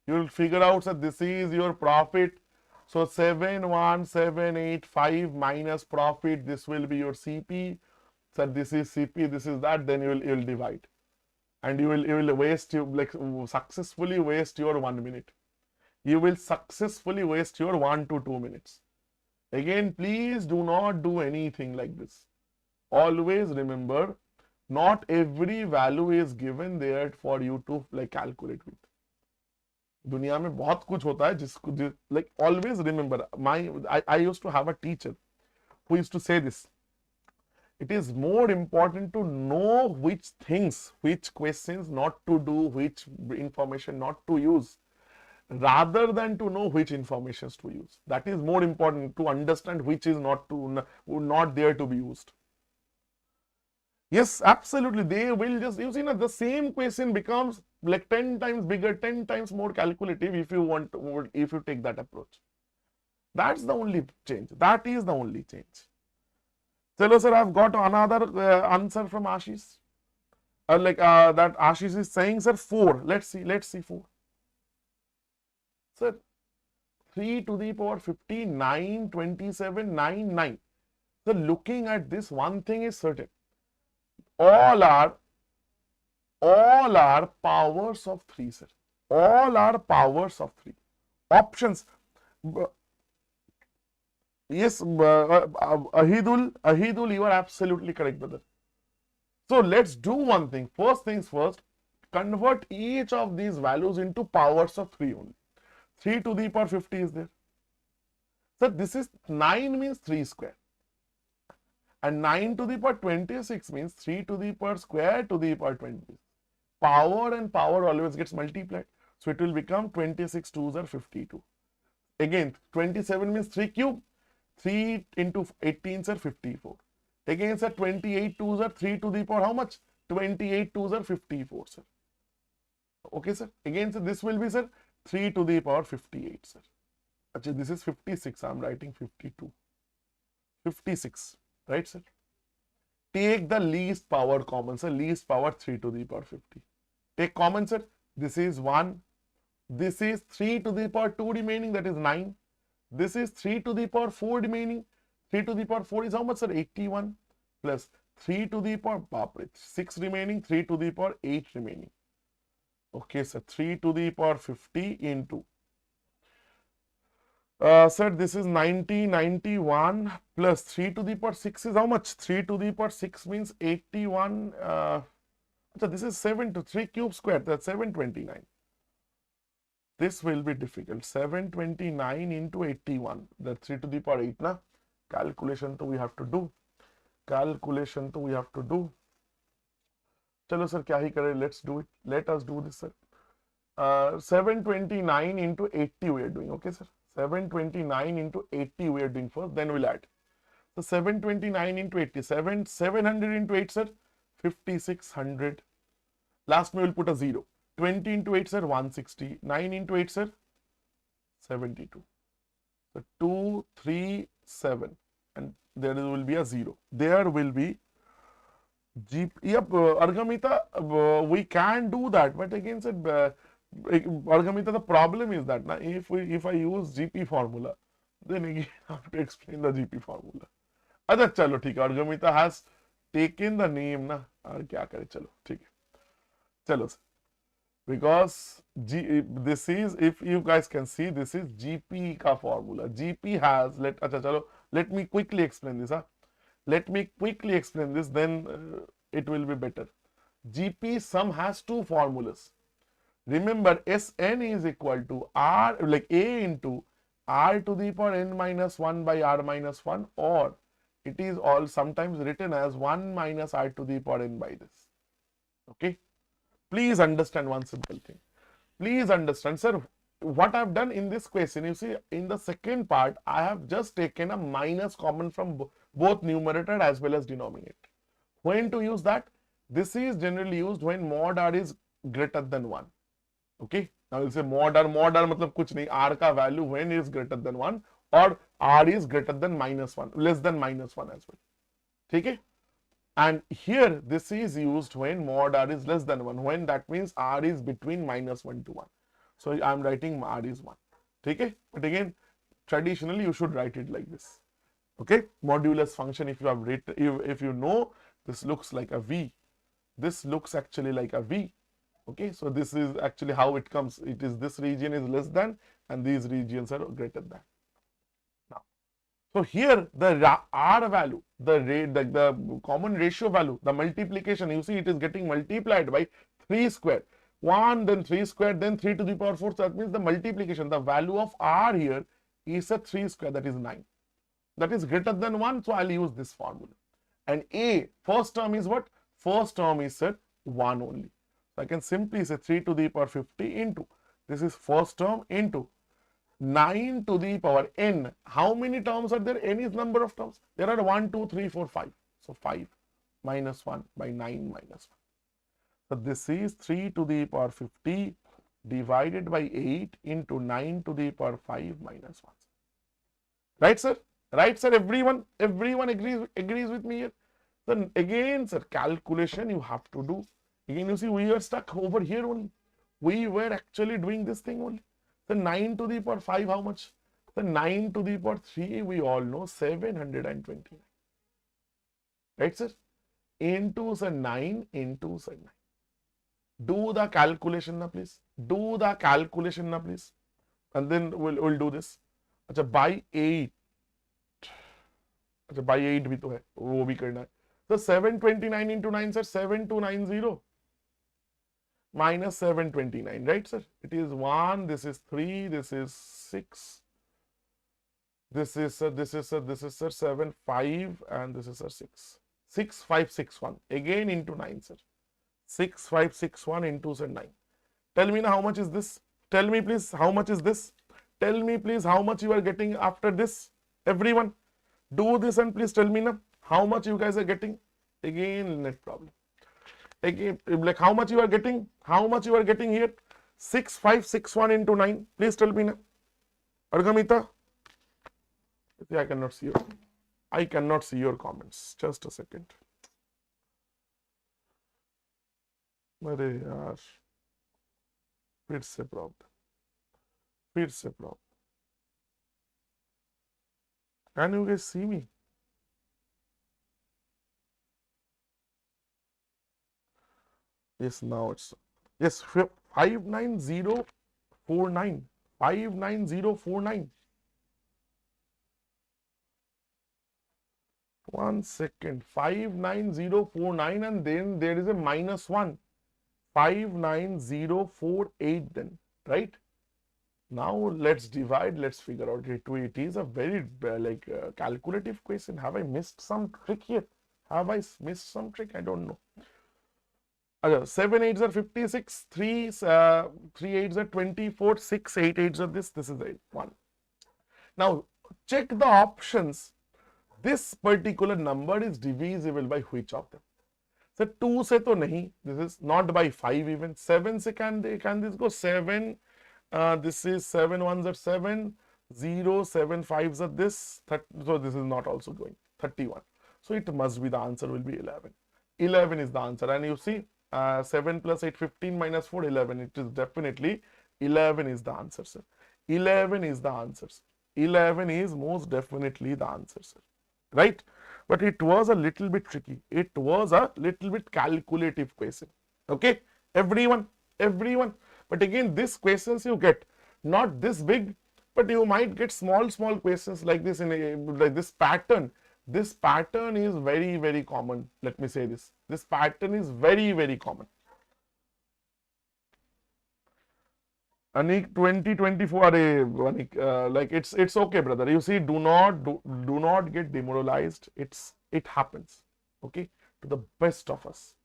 you will figure out that this is your profit. So 71785 minus profit. This will be your CP. So this is CP. This is that. Then you will divide, and you will waste successfully waste your 1 minute. You will successfully waste your 1 to 2 minutes. Again, please do not do anything like this. Always remember, not every value is given there for you to calculate with. दुनिया में बहुत कुछ होता है जिसको like always remember, I used to have a teacher who used to say this. It is more important to know which things, which questions not to do, which information not to use, rather than to know which informations to use. That is more important, to understand which is not there to be used. Yes, absolutely. They will just, you see, now the same question becomes like 10 times bigger, 10 times more calculative if you take that approach. That's the only change. That is the only change. Chalo sir, I've got another answer from Ashish. That Ashish is saying, sir, 4. Let's see 4. Sir, 3 to the power 50, 9, 27, 9, 9. So looking at this, one thing is certain. All are powers of 3, sir. All are powers of 3. Options. Yes, Ahidul, you are absolutely correct, brother. So let's do one thing. First things first, convert each of these values into powers of 3 only. 3 to the power 50 is there. So this is 9 means 3 square. And 9 to the power 26 means 3 to the power square to the power 20. Power and power always gets multiplied. So it will become 26 2s are 52. Again, 27 means 3 cube. 3 into 18s are 54. Again, sir, 28 2s are 3 to the power how much? 28 2s are 54, sir. Okay, sir. Again, sir, this will be, sir, 3 to the power 58, sir. Actually, this is 56. I am writing 52. 56. Right, sir? Take the least power common, sir. Least power 3 to the power 50. Take common, sir. This is 1. This is 3 to the power 2 remaining, that is 9. This is 3 to the power 4 remaining. 3 to the power 4 is how much, sir? 81 plus 3 to the power 6 remaining, 3 to the power 8 remaining. Okay, sir. 3 to the power 50 into. Sir, this is 90, 91 plus 3 to the power 6 is how much? 3 to the power 6 means 81. So this is 7 to 3 cube square, that's 729. This will be difficult. 729 into 81, that's 3 to the power 8, na? Calculation to we have to do. Calculation to we have to do. Chalo sir, kya hi kare? Let's do it. Let us do this, sir. 729 into 80 we are doing, okay, sir? 729 into 80 we are doing first, then we'll add. So 729 into 80, 700 into 8, sir, 5600. Last we will put a 0. 20 into 8, sir, 160. 9 into 8, sir, 72. So 2, 3, 7. And there will be a 0. There will be yep, Argamita, we can do that, but again, sir, Argamita, the problem is that now if I use GP formula, then again I have to explain the GP formula. Acha, chalo, theek hai. Argamita has taken the name, na. Aur kya kare, chalo, theek hai. Chalo, sir. Because this is, if you guys can see, this is GP ka formula. GP has, acha, chalo, let me quickly explain this. Let me quickly explain this, then it will be better. GP sum has 2 formulas. Remember, Sn is equal to R, like A into R to the power n minus 1 by R minus 1, or it is all sometimes written as 1 minus R to the power n by this. Okay. Please understand one simple thing. Please understand, sir, what I have done in this question, you see, in the second part, I have just taken a minus common from both numerator as well as denominator. When to use that? This is generally used when mod R is greater than 1. Okay. Now we'll say mod R matlab kuch nahi. R ka value when is greater than 1 or R is greater than minus 1, less than minus 1 as well. Okay. And here this is used when mod R is less than 1, when that means R is between minus 1 to 1. So I am writing R is 1. Okay. But again, traditionally you should write it like this. Okay. Modulus function, if you have written, if you know, this looks like a V. This looks actually like a V. Okay, so this is actually how it comes. It is, this region is less than and these regions are greater than. Now, so here the R value, the common ratio value, the multiplication, you see it is getting multiplied by 3 square. 1, then 3 square, then 3 to the power 4. So that means the multiplication, the value of R here is a 3 square, that is 9. that is greater than 1, so I'll use this formula. And a, first term is what? First term is, sir, 1 only. So I can simply say 3 to the power 50 into, this is first term, into 9 to the power n. How many terms are there? N is number of terms. There are 1, 2, 3, 4, 5. So 5 minus 1 by 9 minus 1. So this is 3 to the power 50 divided by 8 into 9 to the power 5 minus 1. Right, sir? Right, sir? Everyone agrees with me here. Then again, sir, calculation you have to do. Again, you see, we are stuck over here only. We were actually doing this thing only. So 9 to the power 5, how much? So 9 to the power 3, we all know 729. Right, sir? Into, sir, 9 into, sir, 9. Do the calculation now, please. Do the calculation now, please. And then we'll do this. अच्छा by 8. अच्छा by 8 भी तो है, वो भी करना है. So 729 into 9, sir, 7290 minus 729, right, sir? It is 1, this is 3, this is 6. This is, sir, 7, 5, and this is, sir, 6. 6561 again into 9, sir. 6561 into, sir, 9. Tell me now how much is this? Tell me please how much is this? Tell me please how much you are getting after this. Everyone, do this and please tell me now how much you guys are getting. Again, net problem. Again, like how much you are getting? How much you are getting here? 6561 into 9. Please tell me now. Argamita, I cannot see your. I cannot see your comments. Just a second. अरे यार, फिर से problem. Can you guys see me? Yes, now it's, yes, 59049. 59049. 1 second. 59049, and then there is a minus 1. 59048 then, right? Now let's divide, let's figure out it. It is a very calculative question. Have I missed some trick here? Have I missed some trick? I don't know. 7 8s are 56, 3 8s are 24, 6 8 8s are this is 1. Now check the options. This particular number is divisible by which of them? So 2 se to nahi, this is not by 5 even. 7 se can this go? 7, this is 7 1s are 7, 0, 7 5s are this, so this is not also going. 31. So it must be, the answer will be 11. 11 is the answer, and you see 7 plus 8, 15 minus 4, 11. It is definitely 11 is the answer, sir. 11 is the answer, sir. 11 is most definitely the answer, sir. Right? But it was a little bit tricky. It was a little bit calculative question. Okay? Everyone. But again, these questions you get not this big, but you might get small questions like this in a, like this pattern. This pattern is very common. Let me say this. This pattern is very common. Anik 2024, Anik, like it's okay, brother. You see, do not get demoralized. It happens, okay, to the best of us.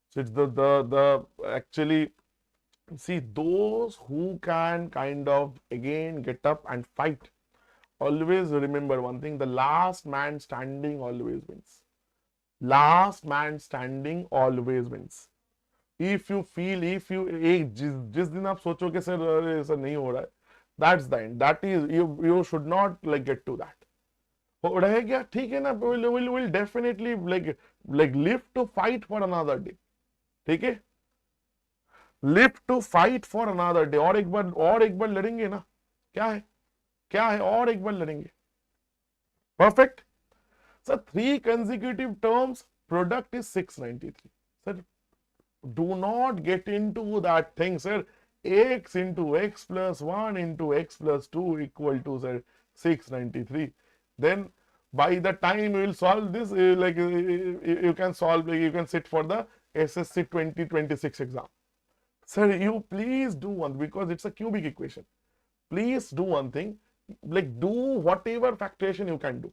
So it's the actually, see, those who can kind of again get up and fight. Always remember one thing: the last man standing always wins. Last man standing always wins. If you feel, जिस दिन आप सोचो कि sir ऐसा नहीं हो रहा है, that's the end. That is, you should not like get to that. हो रहा है क्या? ठीक है ना? Will definitely like live to fight for another day. ठीक है? Live to fight for another day. और एक बार लड़ेंगे ना? क्या है? और एक बार लड़ेंगे. Perfect. So 3 consecutive terms, product is 693. Sir, do not get into that thing, sir. X into x plus 1 into x plus 2 equal to, sir, 693. Then by the time you will solve this, you can solve, you can sit for the SSC 2026 exam. Sir, you please do one, because it's a cubic equation. Please do one thing. like do whatever factorization you can do.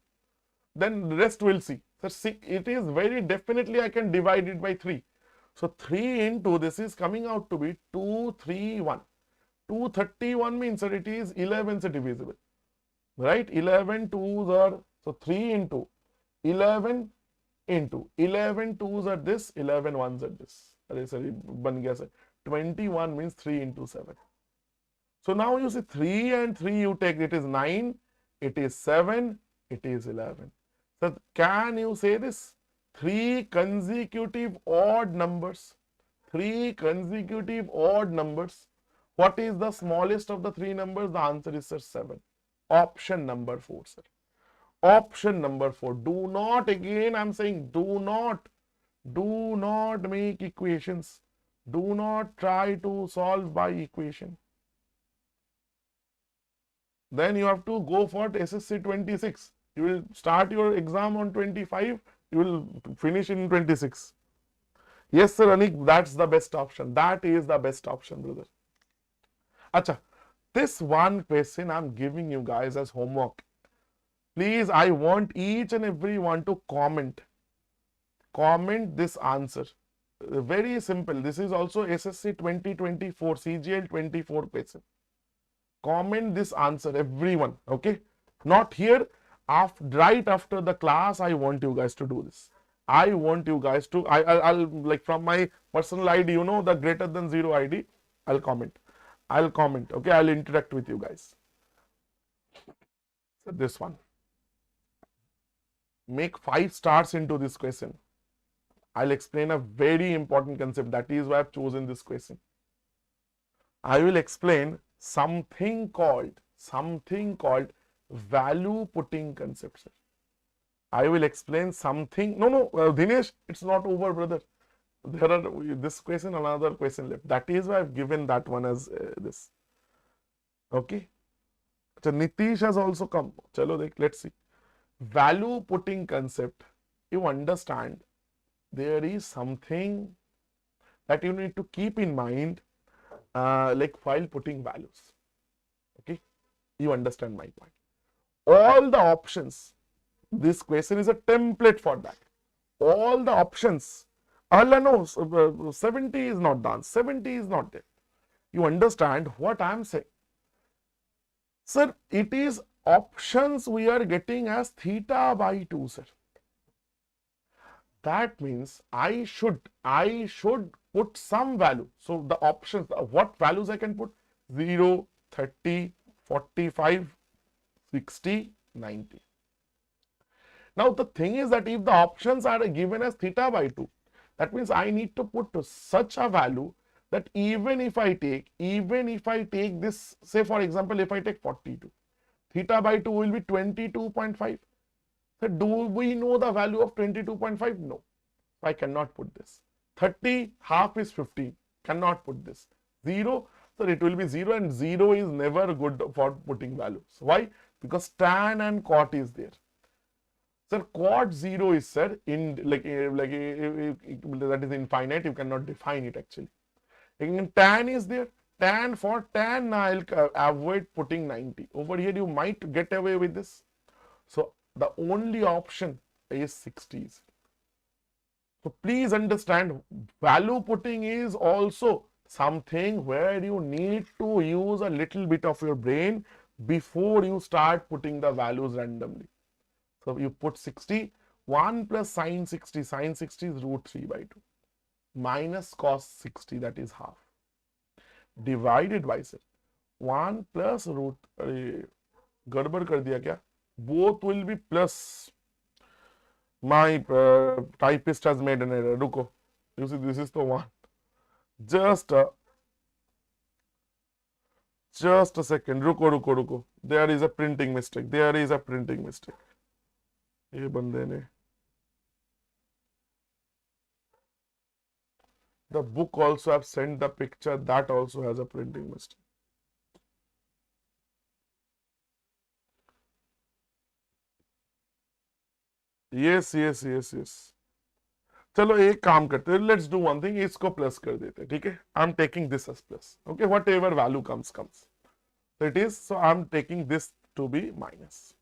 Then the rest we'll see. So it is very definitely I can divide it by 3. So 3 into this is coming out to be 231. 231 means that it is 11 divisible, right? 11 twos are, so 3 into 11 into 11 twos are this, 11 ones are this. Sorry, 21 means 3 into 7. So now you see 3 and 3 you take, it is 9, it is 7, it is 11. So can you say this? 3 consecutive odd numbers. 3 consecutive odd numbers. What is the smallest of the 3 numbers? The answer is, sir, 7. Option number 4, sir. Option number 4. Do not, again I'm saying, do not make equations. Do not try to solve by equation. Then you have to go for SSC 26. You will start your exam on 25. You will finish in 26. Yes, sir, Anik, that's the best option. That is the best option, brother. Acha, this one question I'm giving you guys as homework. Please, I want each and every one to comment. Comment this answer. Very simple. This is also SSC 2024, CGL 24 question. Comment this answer, everyone. Okay? Not here. Right after the class, I want you guys to do this. I want you guys to, I'll like from my personal ID, you know, the greater than 0 ID, I'll comment. Okay? I'll interact with you guys. So this one. Make 5 stars into this question. I'll explain a very important concept. That is why I've chosen this question. I will explain something called value putting concept, sir. I will explain something. No, Dinesh, it's not over, brother. There are this question, another question left. That is why I've given that one as this. Okay. So Nitish has also come. Chalo, let's see. Value putting concept. You understand, there is something that you need to keep in mind, like while putting values. Okay. You understand my point. All the options, this question is a template for that. All the options, Allah knows, 70 is not done, 70 is not there. You understand what I am saying? Sir, it is options we are getting as theta by 2, sir. That means I should put some value. So the options, what values I can put? 0, 30, 45, 60, 90. Now the thing is that if the options are given as theta by 2, that means I need to put such a value that even if I take this, say for example, if I take 42, theta by 2 will be 22.5. So do we know the value of 22.5? No. I cannot put this. 30, half is 15. Cannot put this. 0, so it will be 0, and 0 is never good for putting values. Why? Because tan and cot is there. Sir, cot 0 is, sir, in that is infinite. You cannot define it actually. And tan is there. For tan, I'll avoid putting 90. Over here, you might get away with this. So the only option is 60s. So please understand, value putting is also something where you need to use a little bit of your brain before you start putting the values randomly. So you put 60, 1 plus sine 60, sine 60 is root 3 by 2, minus cos 60, that is half, divided by, sir, 1 plus root, gadbad kar diya kya? Both will be plus. My typist has made an error. Ruko. You see, this is the one. Just a second. Ruko. There is a printing mistake. Ye bande ne. The book also have sent the picture. That also has a printing mistake. Yes. चलो एक काम करते हैं, let's do one thing, इसको plus कर देते हैं, ठीक है? I am taking this as plus, okay, whatever value comes, so it is, so I am taking this to be minus.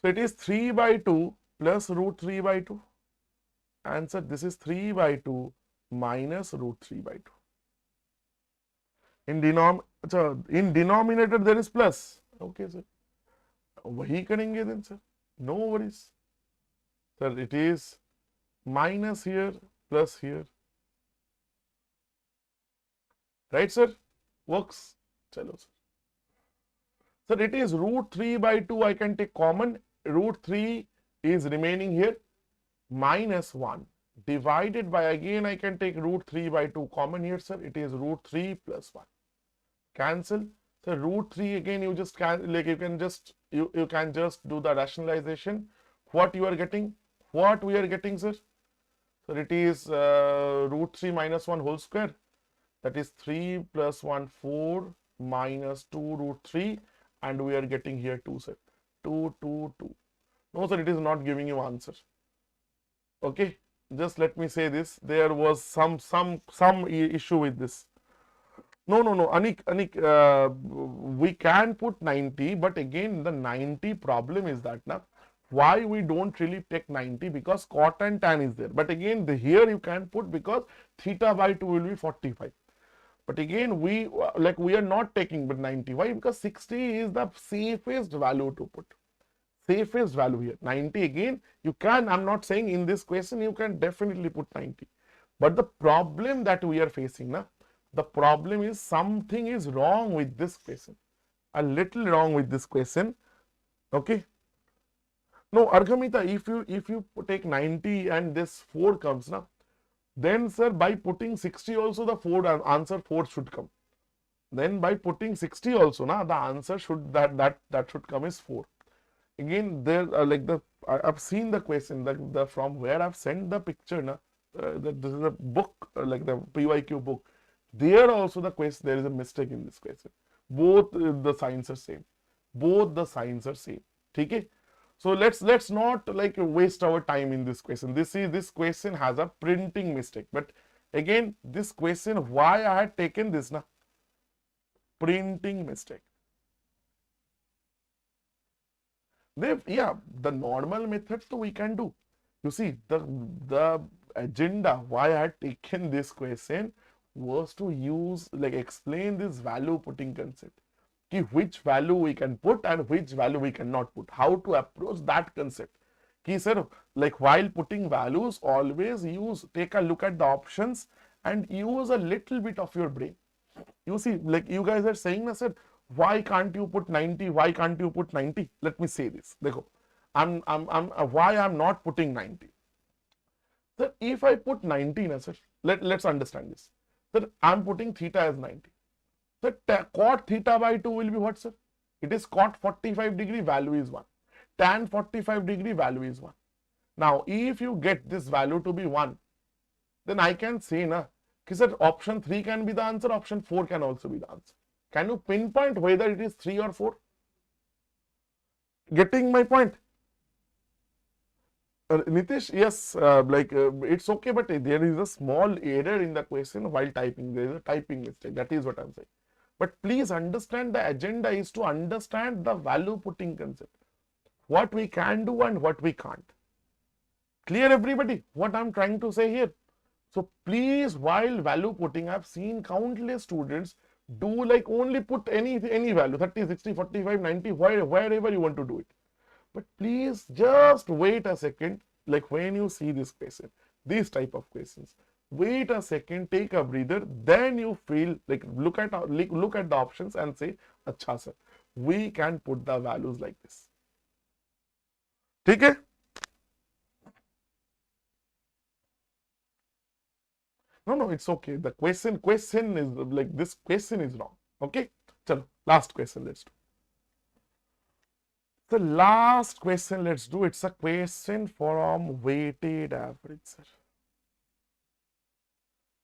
So it is 3 by 2 plus root 3 by 2. Answer, this is 3 by 2 minus root 3 by 2. In denominator there is plus. Okay, sir. वही करेंगे then, sir. No worries. Sir, it is minus here plus here. Right, sir? Works. Chalo, sir. Sir, it is root 3 by 2. I can take common. Root 3 is remaining here. Minus 1 divided by, again I can take root 3 by 2 common here, sir. It is root 3 plus 1. Cancel. So root 3 again you just can, like you can just do the rationalization. What you are getting? What we are getting, sir? So it is root 3 minus 1 whole square. That is 3 plus 1 4 minus 2 root 3, and we are getting here 2, sir. 2 2 2. No, sir, it is not giving you answer. Okay, just let me say this. There was some issue with this. No, Anik, we can put 90, but again the 90 problem is that now why we don't really take 90, because cot and tan is there. But again here you can put, because theta by 2 will be 45. But again we are not taking but 90. Why? Because 60 is the safest value to put. Safest value here. 90 again you can, I'm not saying in this question you can definitely put 90. But the problem that we are facing now, the problem is something is wrong with this question. A little wrong with this question. Okay. No, Arghamita, if you take 90 and this 4 comes now, then sir, by putting 60 also the answer 4 should come. Then by putting 60 also now the answer should that should come is 4. Again there I've seen the question that from where I've sent the picture now, this is a book like the PYQ book. There also the question, there is a mistake in this question. Both the signs are same. Both the signs are same. Okay. So let's not like waste our time in this question. This question has a printing mistake. But again, this question, why I had taken this now? Printing mistake. Yeah, the normal method so we can do. You see, the agenda why I had taken this question was to use, like, explain this value putting concept. Ki which value we can put and which value we cannot put. How to approach that concept. Ki sir, like while putting values, always take a look at the options and use a little bit of your brain. You see, like you guys are saying, na sir, why can't you put 90? Why can't you put 90? Let me say this. Dekho, why I'm not putting 90? Sir, if I put 90, na sir, let's understand this. Sir, I'm putting theta as 90. So cot theta by 2 will be what, sir? It is cot 45 degree, value is 1. Tan 45 degree, value is 1. Now, if you get this value to be 1, then I can say, na, ki sir, option 3 can be the answer, option 4 can also be the answer. Can you pinpoint whether it is 3 or 4? Getting my point? Nitish, yes, it's okay, but there is a small error in the question while typing. There is a typing mistake. That is what I'm saying. But please understand, the agenda is to understand the value putting concept. What we can do and what we can't. Clear, everybody? What I'm trying to say here. So please, while value putting, I've seen countless students do like only put any value, 30, 60, 45, 90, wherever you want to do it. But please just wait a second, like when you see this question, these type of questions, wait a second, take a breather, then you feel like look at the options and say, acha sir, we can put the values like this. Okay? No, it's okay. The question is like, this question is wrong. Okay? Chalo, last question let's do. The last question let's do. It's a question from weighted average, sir.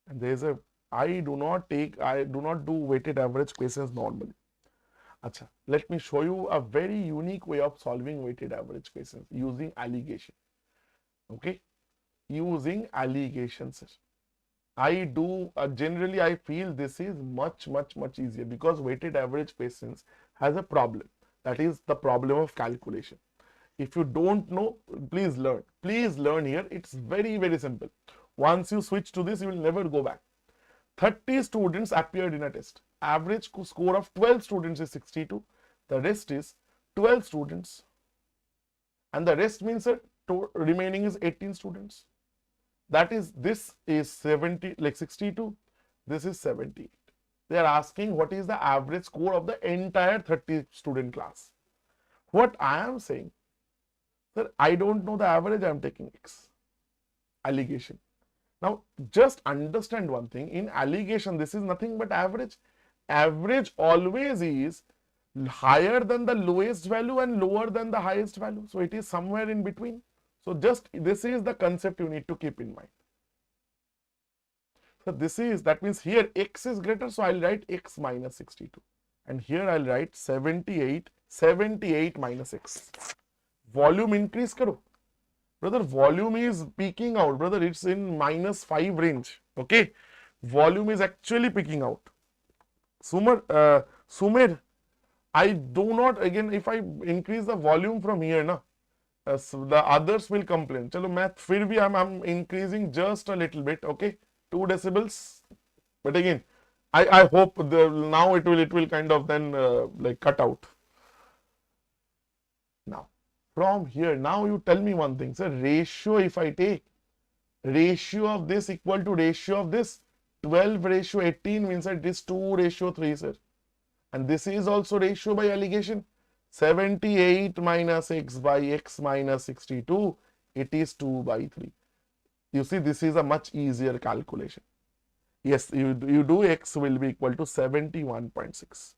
And there's a, I do not do weighted average questions normally. Acha, let me show you a very unique way of solving weighted average questions using alligation. Okay? Using alligation, sir. I do generally I feel this is much easier, because weighted average questions has a problem. That is the problem of calculation. If you don't know, please learn. Please learn here. It's very, very simple. Once you switch to this, you will never go back. 30 students appeared in a test. Average score of 12 students is 62. The rest is 12 students. And the rest means that remaining is 18 students. That is, this is 70, like 62. This is 78. They are asking what is the average score of the entire 30 student class. What I am saying, sir, I don't know the average, I am taking X. Allegation. Now, just understand one thing. In allegation, this is nothing but average. Average always is higher than the lowest value and lower than the highest value. So, it is somewhere in between. So, just this is the concept you need to keep in mind. So, this is, that means here X is greater. So, I will write X minus 62. And here I will write 78 minus X. Volume increase karo. Brother, volume is peaking out. Brother, it's in -5 range. Okay. Volume is actually peaking out. Sumer, I do not, again, if I increase the volume from here, na, so the others will complain. Chalo, math, fir bhi I'm increasing just a little bit. Okay. 2 decibels. But again, I hope now it will kind of then like cut out. Now, from here, now you tell me one thing, sir. Ratio, if I take ratio of this equal to ratio of this, 12:18 means that this 2:3, sir. And this is also ratio by allegation. 78 minus X by X minus 62, it is 2/3. You see, this is a much easier calculation. Yes, you do X will be equal to 71.6.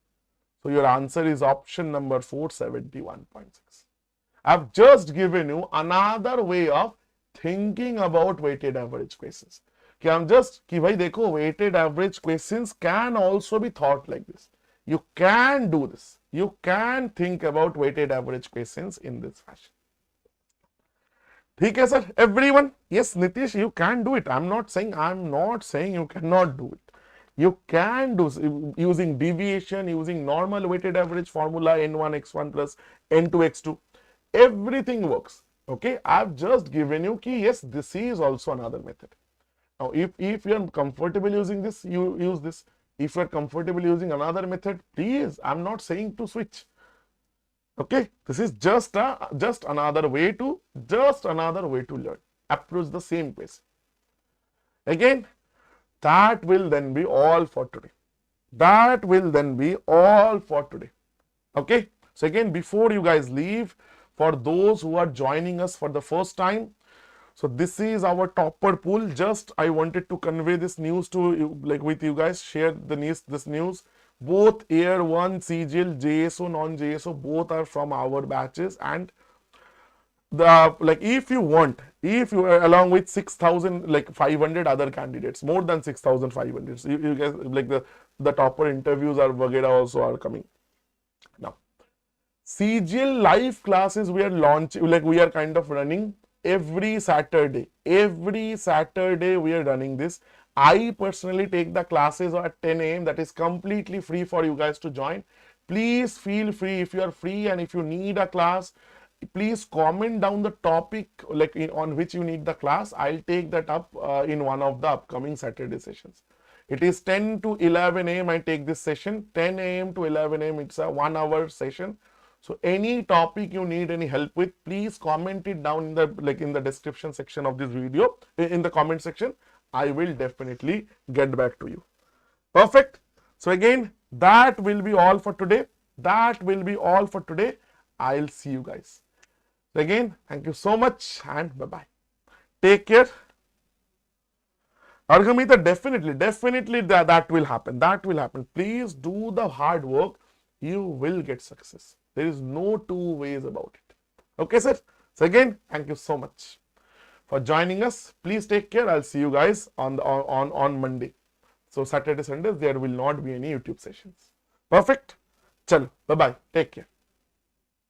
So your answer is option number 4, 71.6. I've just given you another way of thinking about weighted average questions. Okay, I'm just, ki bhai dekho, weighted average questions can also be thought like this. You can do this. You can think about weighted average questions in this fashion. ठीक है sir, everyone? Yes, Nitish, you can do it. I'm not saying you cannot do it. You can do using deviation, using normal weighted average formula n1 x1 plus n2 x2. Everything works. Okay, I've just given you key. Yes, this is also another method. Now, if you are comfortable using this, you use this. If you are comfortable using another method, please, I'm not saying to switch. Okay, this is just another way to learn. Approach the same question. Again, that will then be all for today. Okay, so again, before you guys leave, for those who are joining us for the first time, so this is our topper pool. Just I wanted to convey this news to you, like with you guys, share this news. Both Air 1, CGL, JSO, non-JSO, both are from our batches. And if you are along with 6,500 other candidates, more than 6,500, you guys, like the topper interviews are Vagera also are coming. Now, CGL live classes we are launching, we are kind of running every Saturday. Every Saturday we are running this. I personally take the classes at 10 AM. That is completely free for you guys to join. Please feel free, if you are free and if you need a class, please comment down the topic on which you need the class. I'll take that up in one of the upcoming Saturday sessions. It is 10 to 11 AM I take this session. 10 AM to 11 AM it's a 1 hour session. So any topic you need any help with, please comment it down in the description section of this video, in the comment section. I will definitely get back to you. Perfect. So again, that will be all for today. I'll see you guys. So again, thank you so much and bye-bye. Take care. Argamita, definitely that will happen. Please do the hard work. You will get success. There is no two ways about it. Okay, sir? So again, thank you so much for joining us. Please take care. I'll see you guys on Monday. So Saturday, Sundays, there will not be any YouTube sessions. Perfect. Chalo. Bye-bye. Take care.